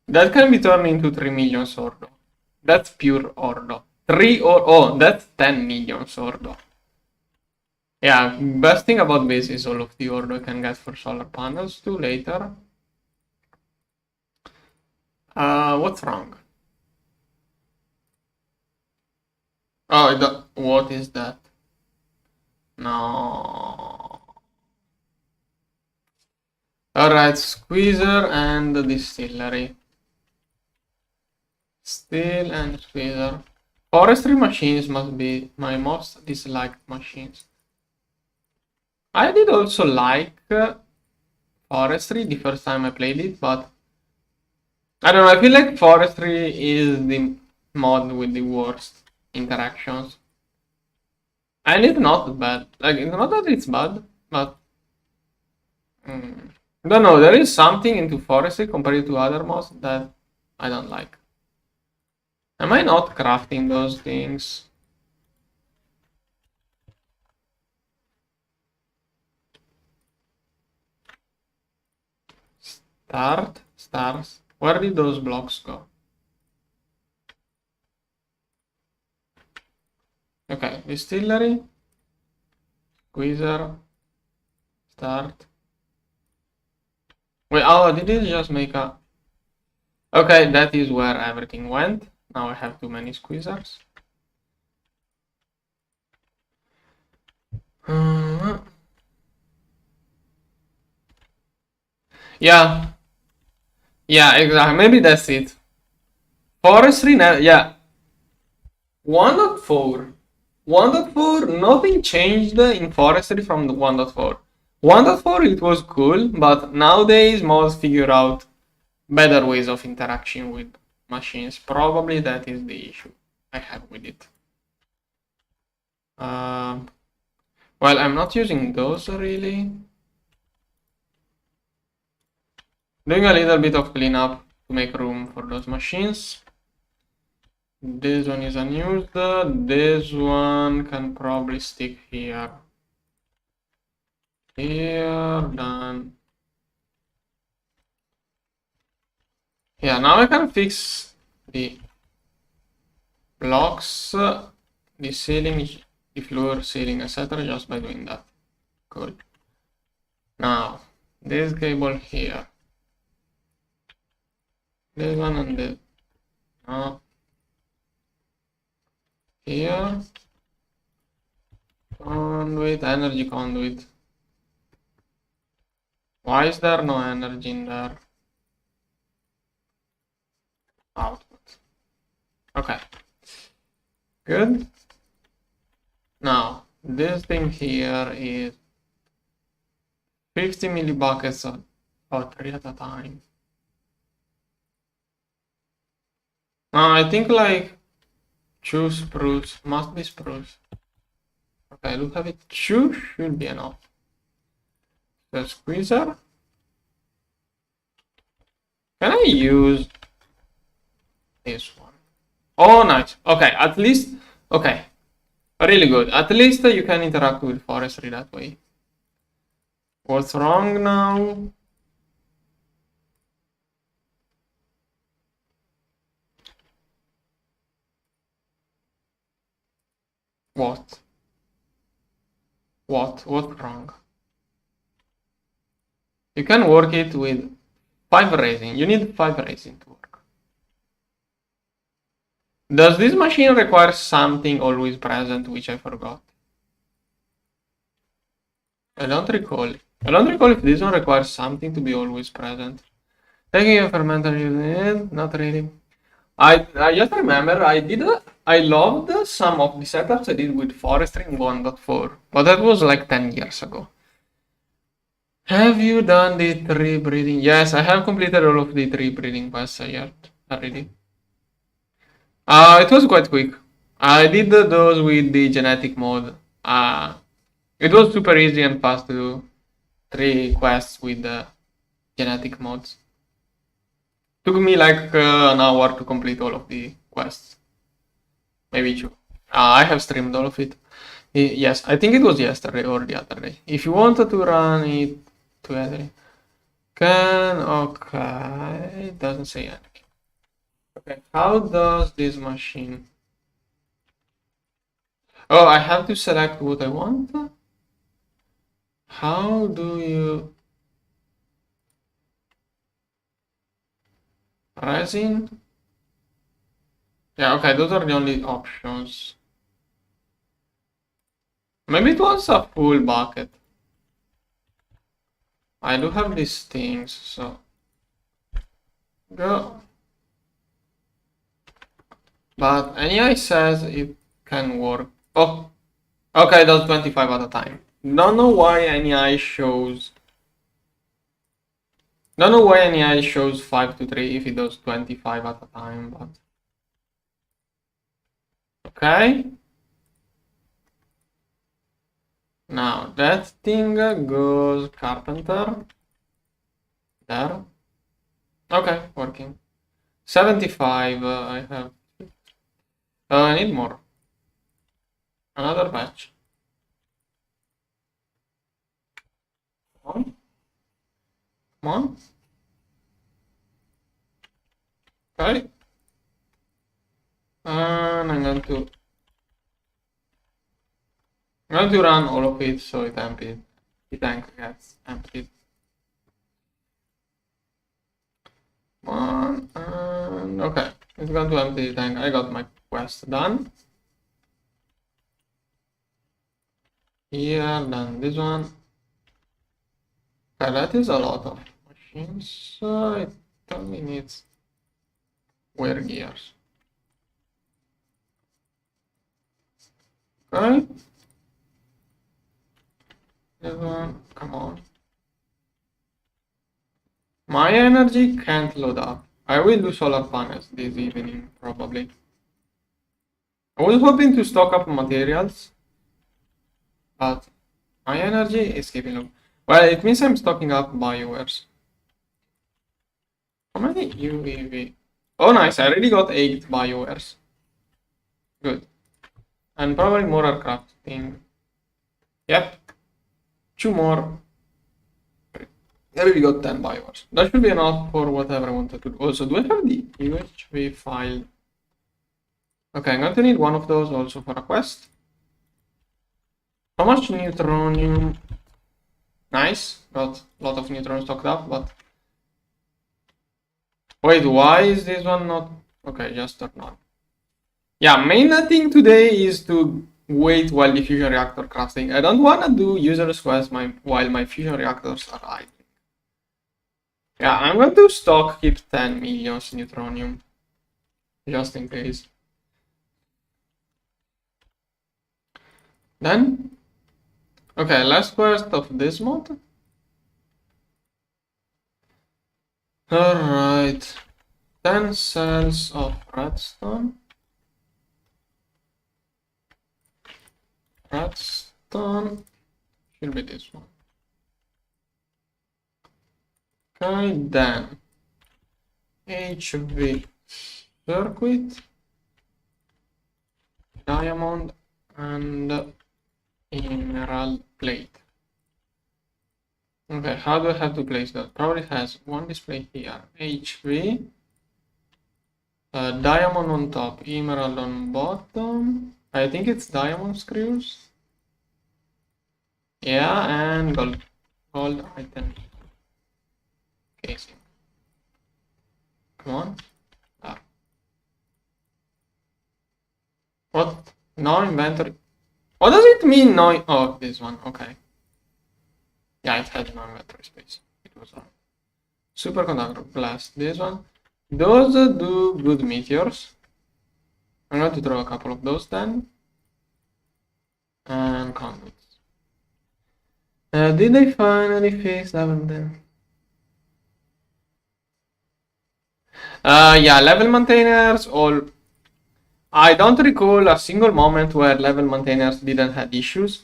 Speaker 1: That can be turned into 3 million sordo. That's pure ordo. 3 or oh, that's 10 million sordo. Yeah, best thing about base is all of the ordo I can get for solar panels too later. What's wrong? Oh, what is that? No. Alright, squeezer and distillery. Still and squeezer. Forestry machines must be my most disliked machines. I did also like Forestry the first time I played it, but I don't know, I feel like Forestry is the mod with the worst interactions. And it's not bad. Like, it's not that it's bad, but I don't know, there is something into Forestry compared to other mods that I don't like. Am I not crafting those things? Stars. Where did those blocks go? Okay, distillery, squeezer, start. Wait, oh, did it just make a... Okay, that is where everything went. Now I have too many squeezers. Yeah. Yeah, exactly. Maybe that's it. Forestry, yeah. 1.4. 1.4, nothing changed in Forestry from the 1.4. 1.4 it was cool, but nowadays mods figure out better ways of interaction with machines. Probably that is the issue I have with it. Well, I'm not using those really. Doing a little bit of cleanup to make room for those machines. This one is unused. This one can probably stick here. Here, done. Yeah, now I can fix the blocks, the ceiling, the floor, ceiling, etc. just by doing that. Good. Now, this cable here. This one and this. Now, here. Conduit, energy conduit. Why is there no energy in there? Output. Okay. Good. Now, this thing here is 50 millibuckets of 3 at a time. Now, I think like 2 spruce, must be spruce. Okay, look at it, 2 should be enough. The squeezer. Can I use this one? Oh, nice. Okay, at least, okay. Really good. At least you can interact with forestry that way. What's wrong now? What? What's wrong? You can work it with 5 resin. You need 5 resin to work. Does this machine require something always present, which I forgot? I don't recall. I don't recall if this one requires something to be always present. Taking a fermenter unit, not really. I just remember I loved some of the setups I did with Forestry in 1.4, but that was like 10 years ago. Have you done the tree breeding? Yes, I have completed all of the tree breeding quests already. It was quite quick. I did those with the genetic mode. It was super easy and fast to do 3 quests with the genetic modes. Took me like an hour to complete all of the quests. Maybe 2. I have streamed all of it. Yes, I think it was yesterday or the other day. If you wanted to run it together, okay, it doesn't say anything. Okay, how does this machine? Oh, I have to select what I want. How do you resin? Yeah, okay, those are the only options. Maybe it was a full bucket. I do have these things, so go. But NEI says it can work. Oh, okay, that's 25 at a time. Don't know why NEI shows. Don't know why NEI shows 5 to 3 if it does 25 at a time, but. Okay. Now that thing goes carpenter. There. Okay, working. 75, I have. I need more. Another batch. Come on. Come on. Okay. And I'm going to run all of it so it emptied. The tank gets emptied. One and okay. It's going to empty the tank. I got my quest done. Here, done this one. Okay, that is a lot of machines. So it only needs wear gears. Okay. This one, come on. My energy can't load up. I will do solar panels this evening, probably. I was hoping to stock up materials, but my energy is keeping low. Well, it means I'm stocking up biowares. How many UAV? Oh, nice. I already got 8 biowares. Good. And probably more are crafting. Yep. 2 more. I already got 10 biowares. That should be enough for whatever I wanted to do. Also, do I have the UHV file? Okay, I'm going to need one of those also for a quest. How much neutronium? Nice. Got a lot of neutronium stocked up, but... Wait, why is this one not... Okay, just turn on. Yeah, main thing today is to wait while the fusion reactor crafting. I don't want to do user's quest while my fusion reactors are idling. Yeah, I'm going to stock keep 10 million neutronium. Just in case. Then... Okay, last quest of this mod. Alright. 10 cells of redstone. Redstone should be this one. Okay, then HV circuit, diamond, and emerald plate. Okay, how do I have to place that? Probably has one display here. HV, diamond on top, emerald on bottom. I think it's diamond screws. Yeah, and gold item casing. Come on. Ah. What? No inventory. What does it mean? No. Oh, this one. Okay. Yeah, it had no inventory space. It was on. Superconductor blast. This one. Those do good meteors. I'm going to throw a couple of those then. And conduits. Did they finally fix level 10? Yeah, level maintainers all. I don't recall a single moment where level maintainers didn't have issues.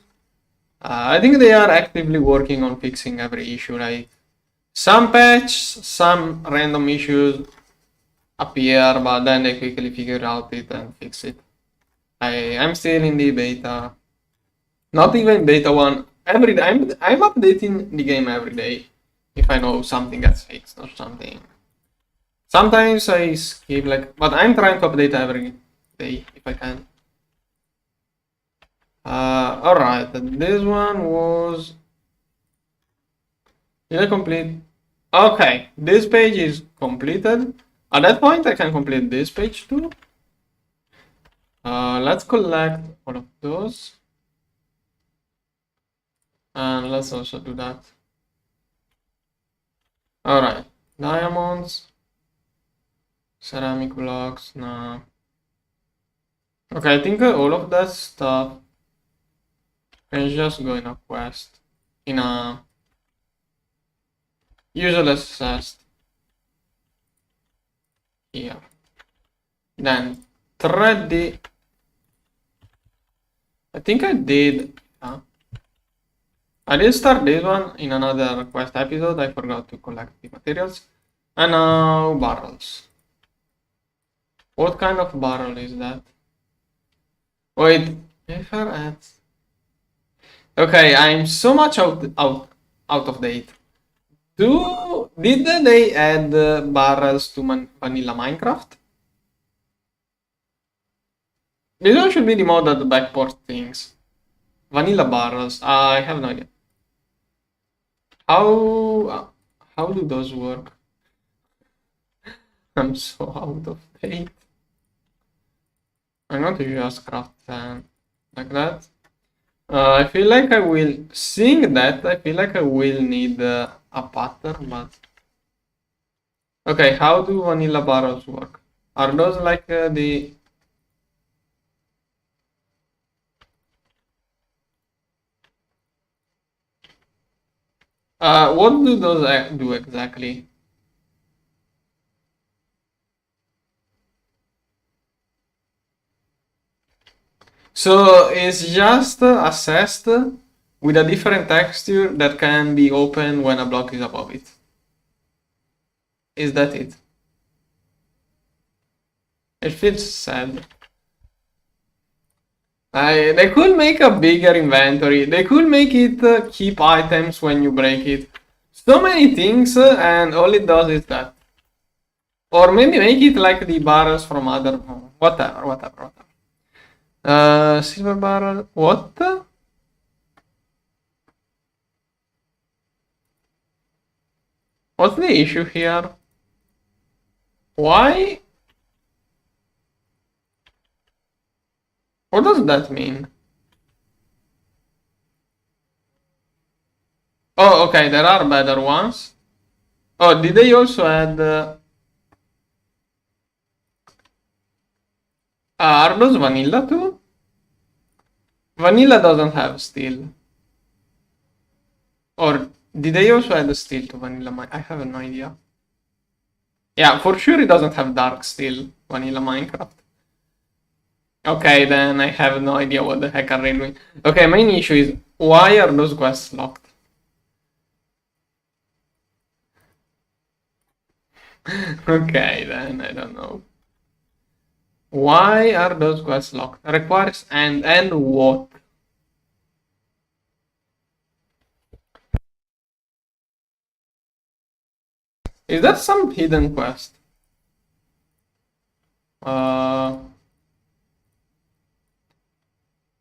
Speaker 1: I think they are actively working on fixing every issue. Like some patch, some random issues appear, but then they quickly figure out it and fix it. I'm still in the beta. Not even beta 1. Every day I'm updating the game every day if I know something gets fixed or something. Sometimes I skip but I'm trying to update every day if I can. Alright, this one was... Did I complete? Okay, this page is completed. At that point I can complete this page too. Let's collect all of those. And let's also do that. Alright, diamonds. Ceramic blocks, no. Okay, I think all of that stuff can just go in a quest. In a useless chest. Here. Then thread the... I think I did... I did start this one in another quest episode. I forgot to collect the materials. And now barrels. What kind of barrel is that? Wait, okay, I'm so much out of date. Did they add barrels to vanilla Minecraft? This one should be the mod that backport things. Vanilla barrels. I have no idea. How do those work? I'm so out of date. I'm going to just craft like that. I feel like I will, seeing that, I feel like I will need a pattern, but... Okay, how do vanilla barrels work? Are those like the... what do those do exactly? So it's just assessed with a different texture that can be opened when a block is above it. Is that it? It feels sad. They could make a bigger inventory. They could make it keep items when you break it. So many things, and all it does is that. Or maybe make it like the barrels from other... whatever. Silver barrel... What? What's the issue here? Why? What does that mean? Oh, okay, there are better ones. Oh, did they also add... are those vanilla too? Vanilla doesn't have steel. Or did they also add steel to vanilla? I have no idea. Yeah, for sure it doesn't have dark steel, vanilla Minecraft. Okay, then I have no idea what the heck are they doing. Okay, main issue is, why are those quests locked? Okay, then I don't know. Why are those quests locked? Requires and what? Is that some hidden quest?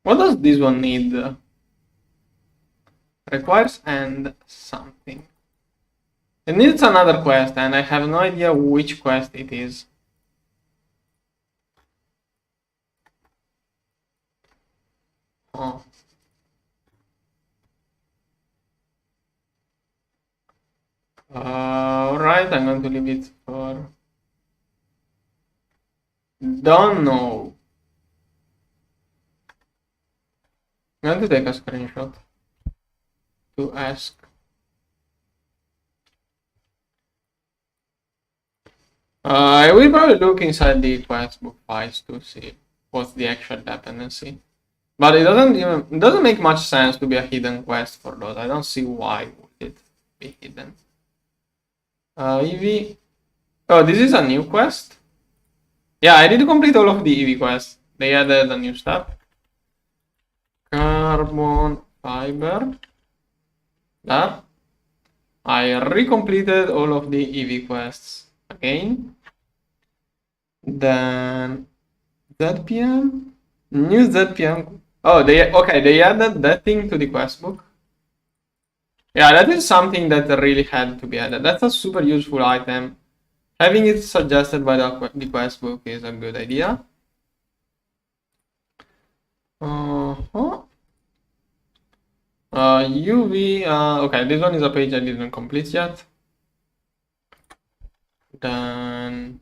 Speaker 1: What does this one need? Requires and something. It needs another quest, and I have no idea which quest it is. Oh. Alright, I'm going to leave it for... Don't know. I'm going to take a screenshot to ask. I will probably look inside the quest book files to see what's the actual dependency. But it doesn't make much sense to be a hidden quest for those. I don't see why would it be hidden. EV. Oh, this is a new quest? Yeah, I did complete all of the EV quests. They added a new stuff. Carbon fiber. There. I recompleted all of the EV quests again. Then ZPM. New ZPM. Oh, they added that thing to the quest book. Yeah, that is something that really had to be added. That's a super useful item. Having it suggested by the quest book is a good idea. UV. Okay, this one is a page I didn't complete yet. Then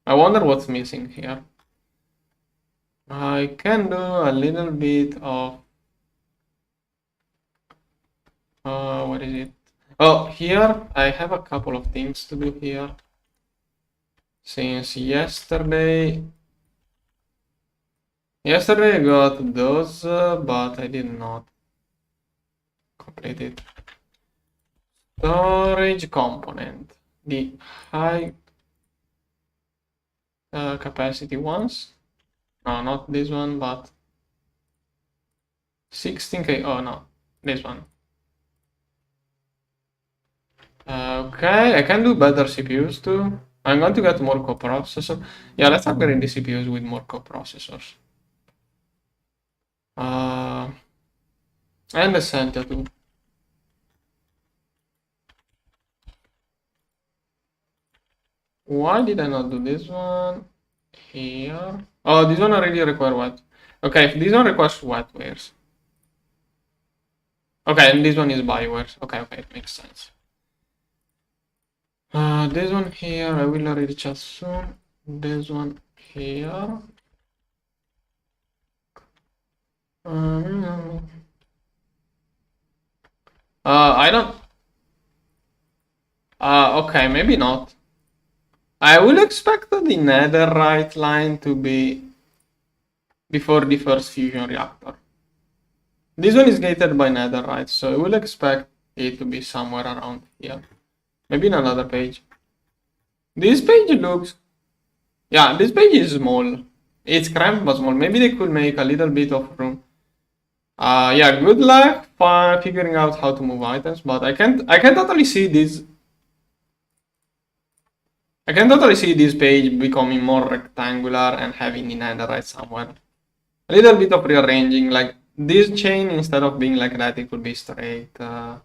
Speaker 1: I wonder what's missing here. I can do a little bit of... what is it? Oh, here I have a couple of things to do here. Since yesterday I got those, but I did not complete it. Storage component. The high capacity ones. No, not this one, but 16K. Oh no, this one. Okay, I can do better CPUs too. I'm going to get more coprocessors. Yeah, let's upgrade the CPUs with more coprocessors. And the Santa too. Why did I not do this one? Here. Oh, this one already requires wet. Okay, if this one requires wetwares. Okay, and this one is biowares. Okay, it makes sense. This one here, I will reach as soon. this one here. I don't. Okay, maybe not. I will expect the netherite line to be before the first fusion reactor. This one is gated by netherite, so I will expect it to be somewhere around here. Maybe in another page. This page looks... Yeah, this page is small. It's cramped but small. Maybe they could make a little bit of room. Yeah, good luck figuring out how to move items, but I can totally see this. I can totally see this page becoming more rectangular and having the netherite somewhere. A little bit of rearranging, like this chain, instead of being like that, it could be straight. No,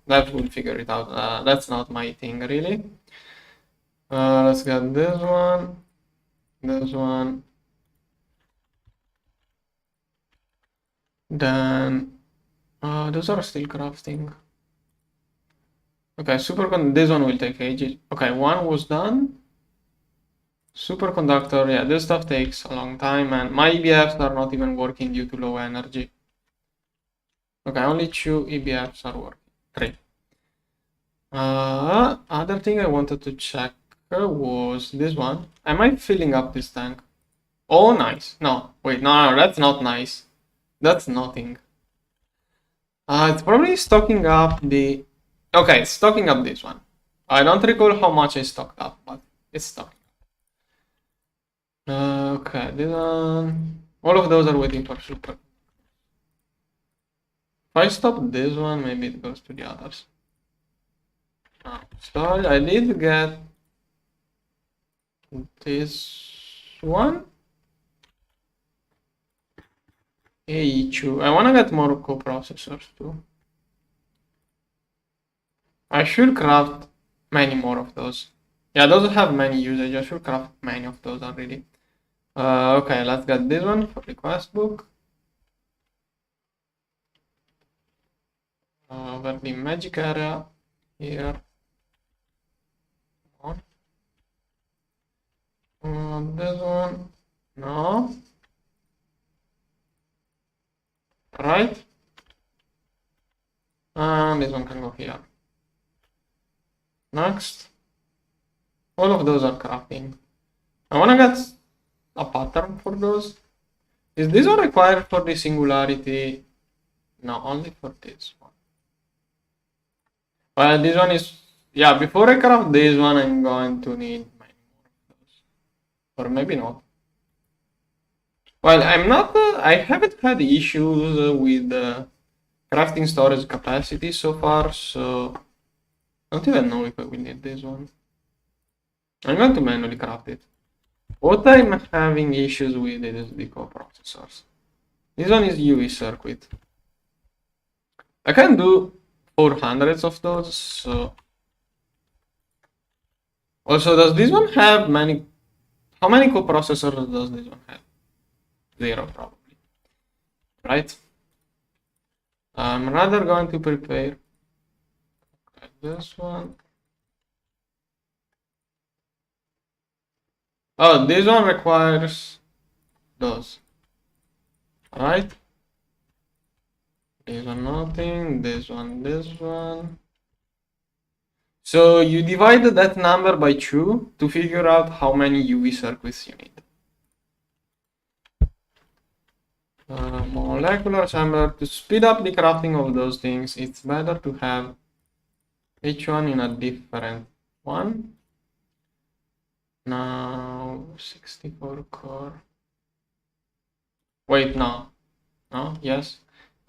Speaker 1: that would figure it out. That's not my thing, really. Let's get this one. Then, those are still crafting. Okay, this one will take ages. Okay, one was done. Superconductor, yeah, this stuff takes a long time, and my EBFs are not even working due to low energy. Okay, only 2 EBFs are working. 3. Other thing I wanted to check was this one. Am I filling up this tank? Oh, nice. No, wait, no, that's not nice. That's nothing. It's probably stocking up the... Okay, it's stocking up this one. I don't recall how much I stocked up, but it's stocking. Okay, this one... All of those are waiting for super. If I stop this one, maybe it goes to the others. Oh, sorry, I did get this one. A2. I wanna get more coprocessors too. I should craft many more of those. Yeah, those have many usage. I should craft many of those already. Okay, let's get this one for the quest book. Over the magic area here. This one. No. Right. And this one can go here. Next. All of those are crafting. I wanna get a pattern for those. Is this one required for the singularity? No, only for this one. Well, this one is... Yeah, before I craft this one, I'm going to need many more of those. Or maybe not. Well, I'm not... I haven't had issues with crafting storage capacity so far, so... I don't even know if I will need this one. I'm going to manually craft it. What I'm having issues with is the coprocessors. This one is UV circuit. I can do 400 of those, so... Also, does this one have many... How many coprocessors does this one have? 0, probably. Right? I'm rather going to prepare... Okay, this one... Oh, this one requires those. Alright. This one nothing, this one. So you divide that number by 2 to figure out how many UV circuits you need. Molecular assembler, to speed up the crafting of those things, it's better to have each one in a different one. Now 64 core. Wait, no. No, yes.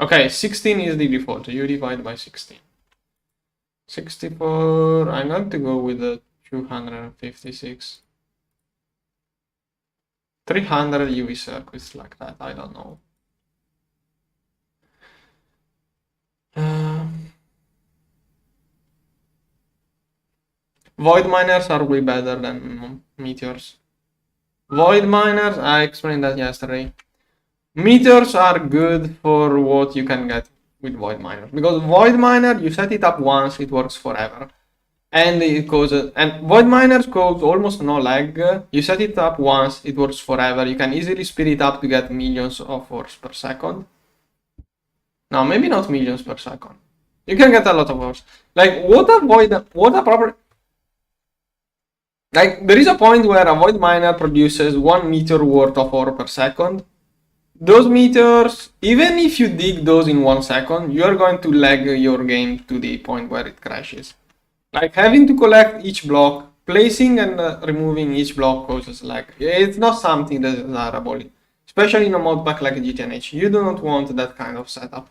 Speaker 1: Okay, 16 is the default, so you divide by 16. 64, I'm going to go with the 256. 300 UV circuits like that, I don't know. Void miners are way better than meteors. Void miners, I explained that yesterday. Meteors are good for what you can get with void miner, because void miner, you set it up once, it works forever. and it causes, and void miners cause almost no lag. You set it up once, it works forever. You can easily speed it up to get millions of ores per second. No, maybe not millions per second. You can get a lot of ores. Like what a proper, like there is a point where a void miner produces 1 meter worth of ore per second. Those meters, even if you dig those in 1 second, you are going to lag your game to the point where it crashes. Like having to collect each block, placing and removing each block causes lag. It's not something that is desirable, especially in a mod pack like GTNH. You do not want that kind of setup.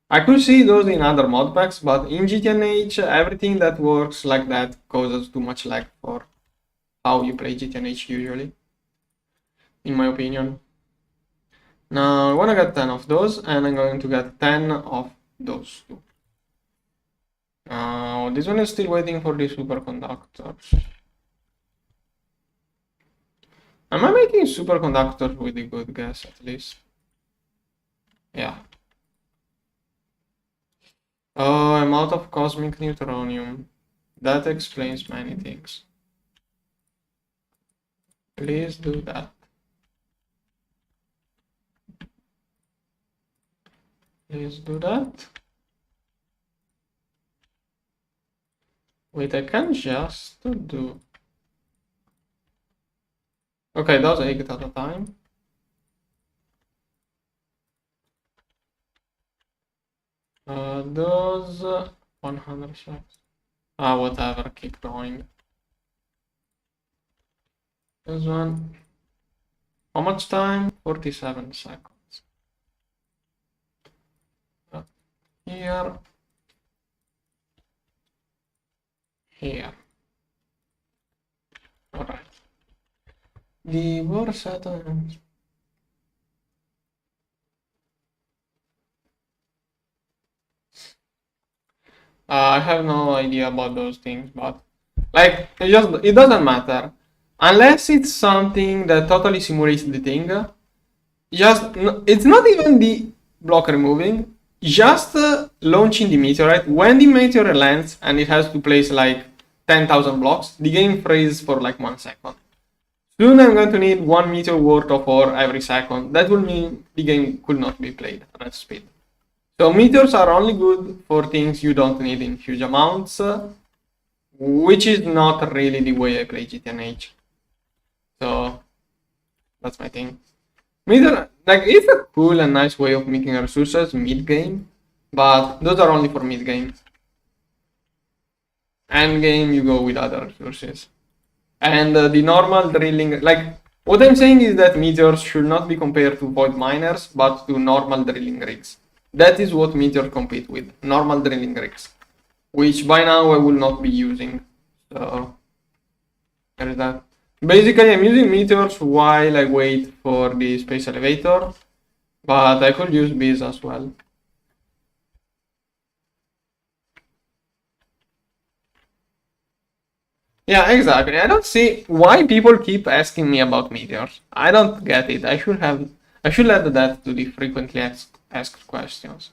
Speaker 1: I could see those in other mod packs, but in GTNH, everything that works like that causes too much lag for how you play GTNH usually, in my opinion. Now I want to get 10 of those, and I'm going to get 10 of those two. Now this one is still waiting for the superconductors. Am I making superconductors with a good guess at least? Yeah. Oh, I'm out of cosmic neutronium. That explains many things. Please do that. Please do that. Wait, I can just do. Okay, those 8 at a time. Those 100 shots. Whatever, keep going. This one. How much time? 47 seconds. Here. Here. Alright. The borsa. I have no idea about those things, but like it doesn't matter unless it's something that totally simulates the thing. It's not even the block removing. Just launching the meteorite. When the meteor lands and it has to place like 10,000 blocks, the game freezes for like 1 second. Soon I'm going to need 1 meter worth of ore every second. That will mean the game could not be played at speed. So meteors are only good for things you don't need in huge amounts, which is not really the way I play GTNH. So that's my thing. Meteor, like, it's a cool and nice way of making resources mid-game, but those are only for mid-game. Endgame, you go with other resources. And the normal drilling, like, what I'm saying is that meteors should not be compared to void miners, but to normal drilling rigs. That is what meteors compete with, normal drilling rigs, which by now I will not be using. So there is that. Basically, I'm using meteors while I wait for the space elevator, but I could use bees as well. Yeah, exactly. I don't see why people keep asking me about meteors. I don't get it. I should add that to the frequently asked questions.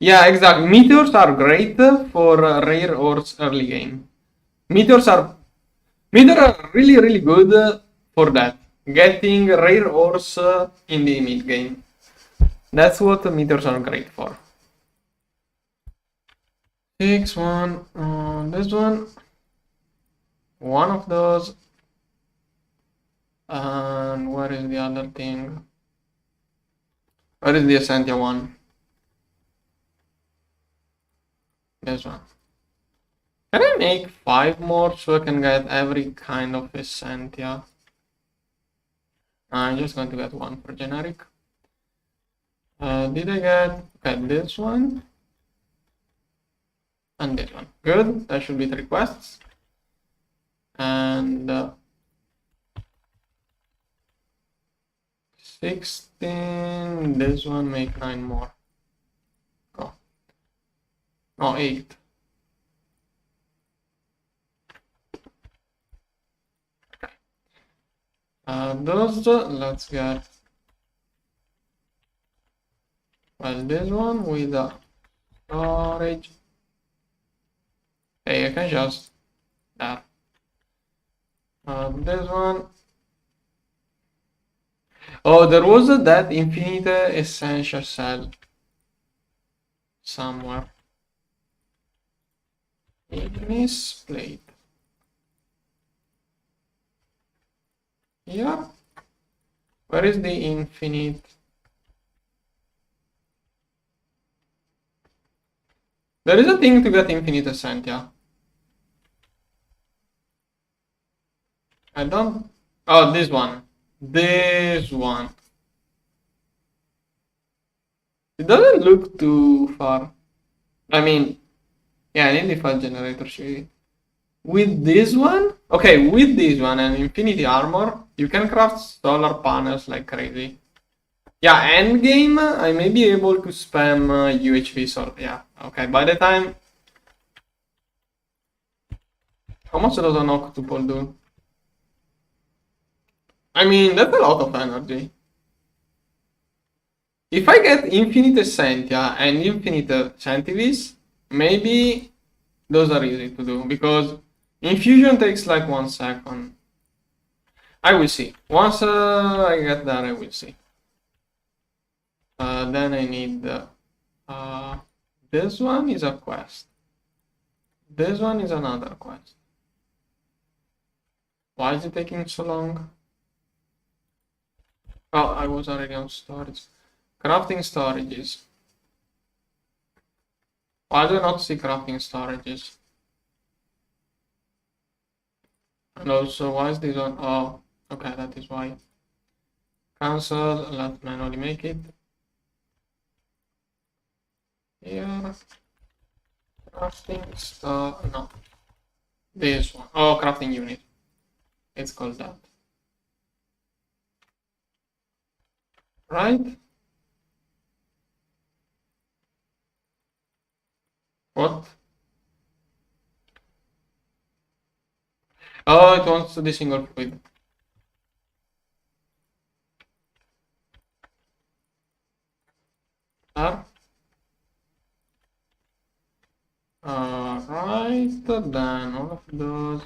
Speaker 1: Yeah, exactly. Meteors are great for rare ores early game. Meteors are really good for that. Getting rare ores in the mid game. That's what meteors are great for. 6-1 on this one. One of those. And where is the other thing? Where is the Essentia one? This one. Can I make 5 more so I can get every kind of Essentia? I'm just going to get one for generic. Did I get this one? And this one. Good. That should be the requests. And 16. This one, make 9 more. Go. Oh, 8. Those, let's get, well, this one with the storage. Hey, I can just there. This one. Oh, there was that infinite essential cell somewhere. Misplaced. Yeah. Where is the infinite? There is a thing to get infinite essentia. I don't. Oh, this one. This one. It doesn't look too far. I mean, yeah, I need the file generator sheet. With this one, okay, with this one and Infinity Armor, you can craft solar panels like crazy. Yeah, Endgame, I may be able to spam UHV solar. Yeah, okay, by the time. How much does an octopus do? I mean, that's a lot of energy. If I get Infinite Essentia and Infinite Centivis, maybe those are easy to do because infusion takes like 1 second. I will see. Once I get there, I will see. Then I need this one is a quest. This one is another quest. Why is it taking so long? Oh, I was already on storage. Crafting storages. Why do I not see crafting storages? And also, why is this one? Oh, okay, that is why. Cancel, let manually make it. Here. Crafting store, no. This one. Oh, crafting unit. It's called that. Right? What? Oh, it wants the single fluid. There. Right, then all of those.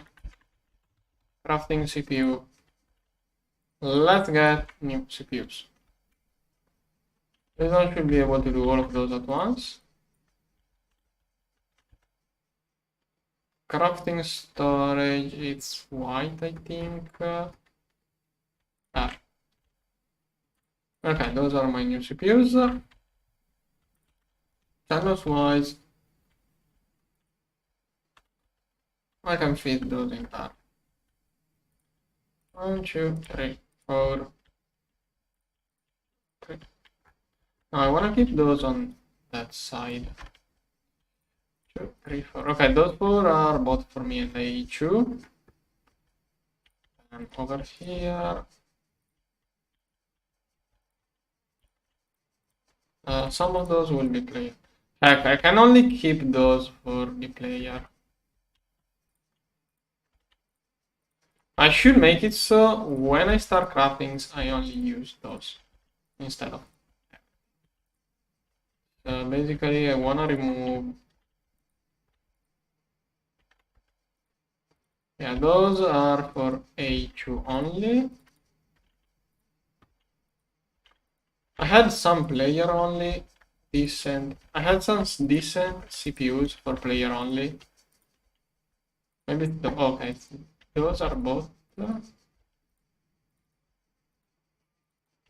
Speaker 1: Crafting CPU. Let's get new CPUs. This one should be able to do all of those at once. Crafting storage, it's white, I think. Okay, those are my new CPUs. Channels wise, I can fit those in there. 1, 2, 3, 4, 3. Now I want to keep those on that side. 2, 3, 4. Okay, those 4 are both for me and I chew. And over here. Some of those will be played. Heck, I can only keep those for the player. I should make it so when I start craftings, I only use those instead of. Basically, I want to remove. Yeah, those are for A2 only. I had some player only decent. I had some decent CPUs for player only. Maybe okay, those are both.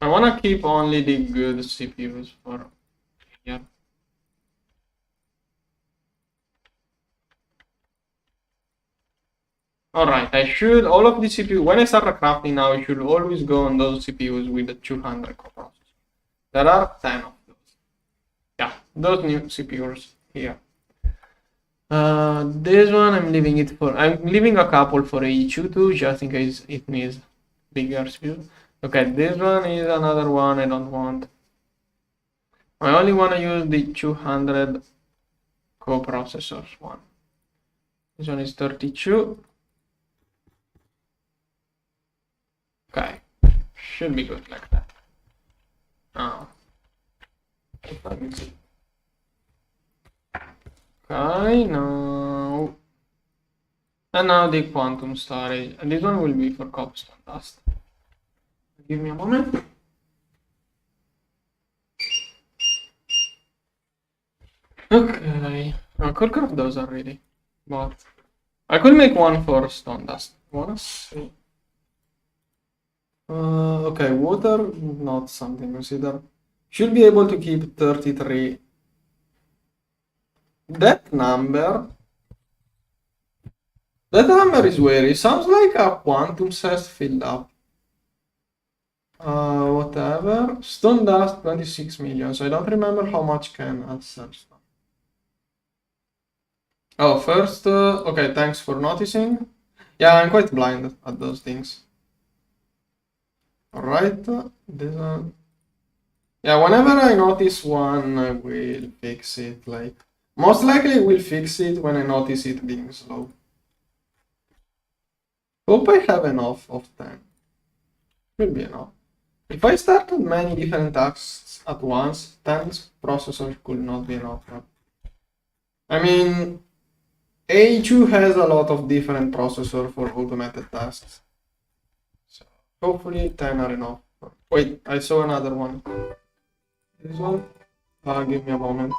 Speaker 1: I want to keep only the good CPUs for player. Alright, I should, all of the CPU, when I start crafting now, I should always go on those CPUs with the 200 core processor. There are 10 of those. Yeah, those new CPUs here. This one I'm leaving a couple for each too, just in case it needs bigger CPU. Okay, this one is another one I don't want. I only want to use the 200 co-processors one. This one is 32. Okay, should be good like that. Let me see. Okay, now And now the quantum storage. And this one will be for cobblestone dust. Give me a moment. Okay. I could craft those already. But I could make one for stone dust. Wanna see? Okay, water, not something to consider. Should be able to keep 33. That number. That number is weird. It sounds like a quantum cell filled up. Whatever. Stone dust, 26 million. So I don't remember how much can I sell stuff. Oh, first, okay, thanks for noticing. Yeah, I'm quite blind at those things. Alright, this one. Yeah, whenever I notice one, I will fix it. Like, most likely I will fix it when I notice it being slow. Hope I have enough of 10. Will be enough. If I started many different tasks at once, 10 processors could not be enough. I mean, A2 has a lot of different processors for automated tasks. So hopefully 10 are enough. Wait, I saw another one. This one? Give me a moment.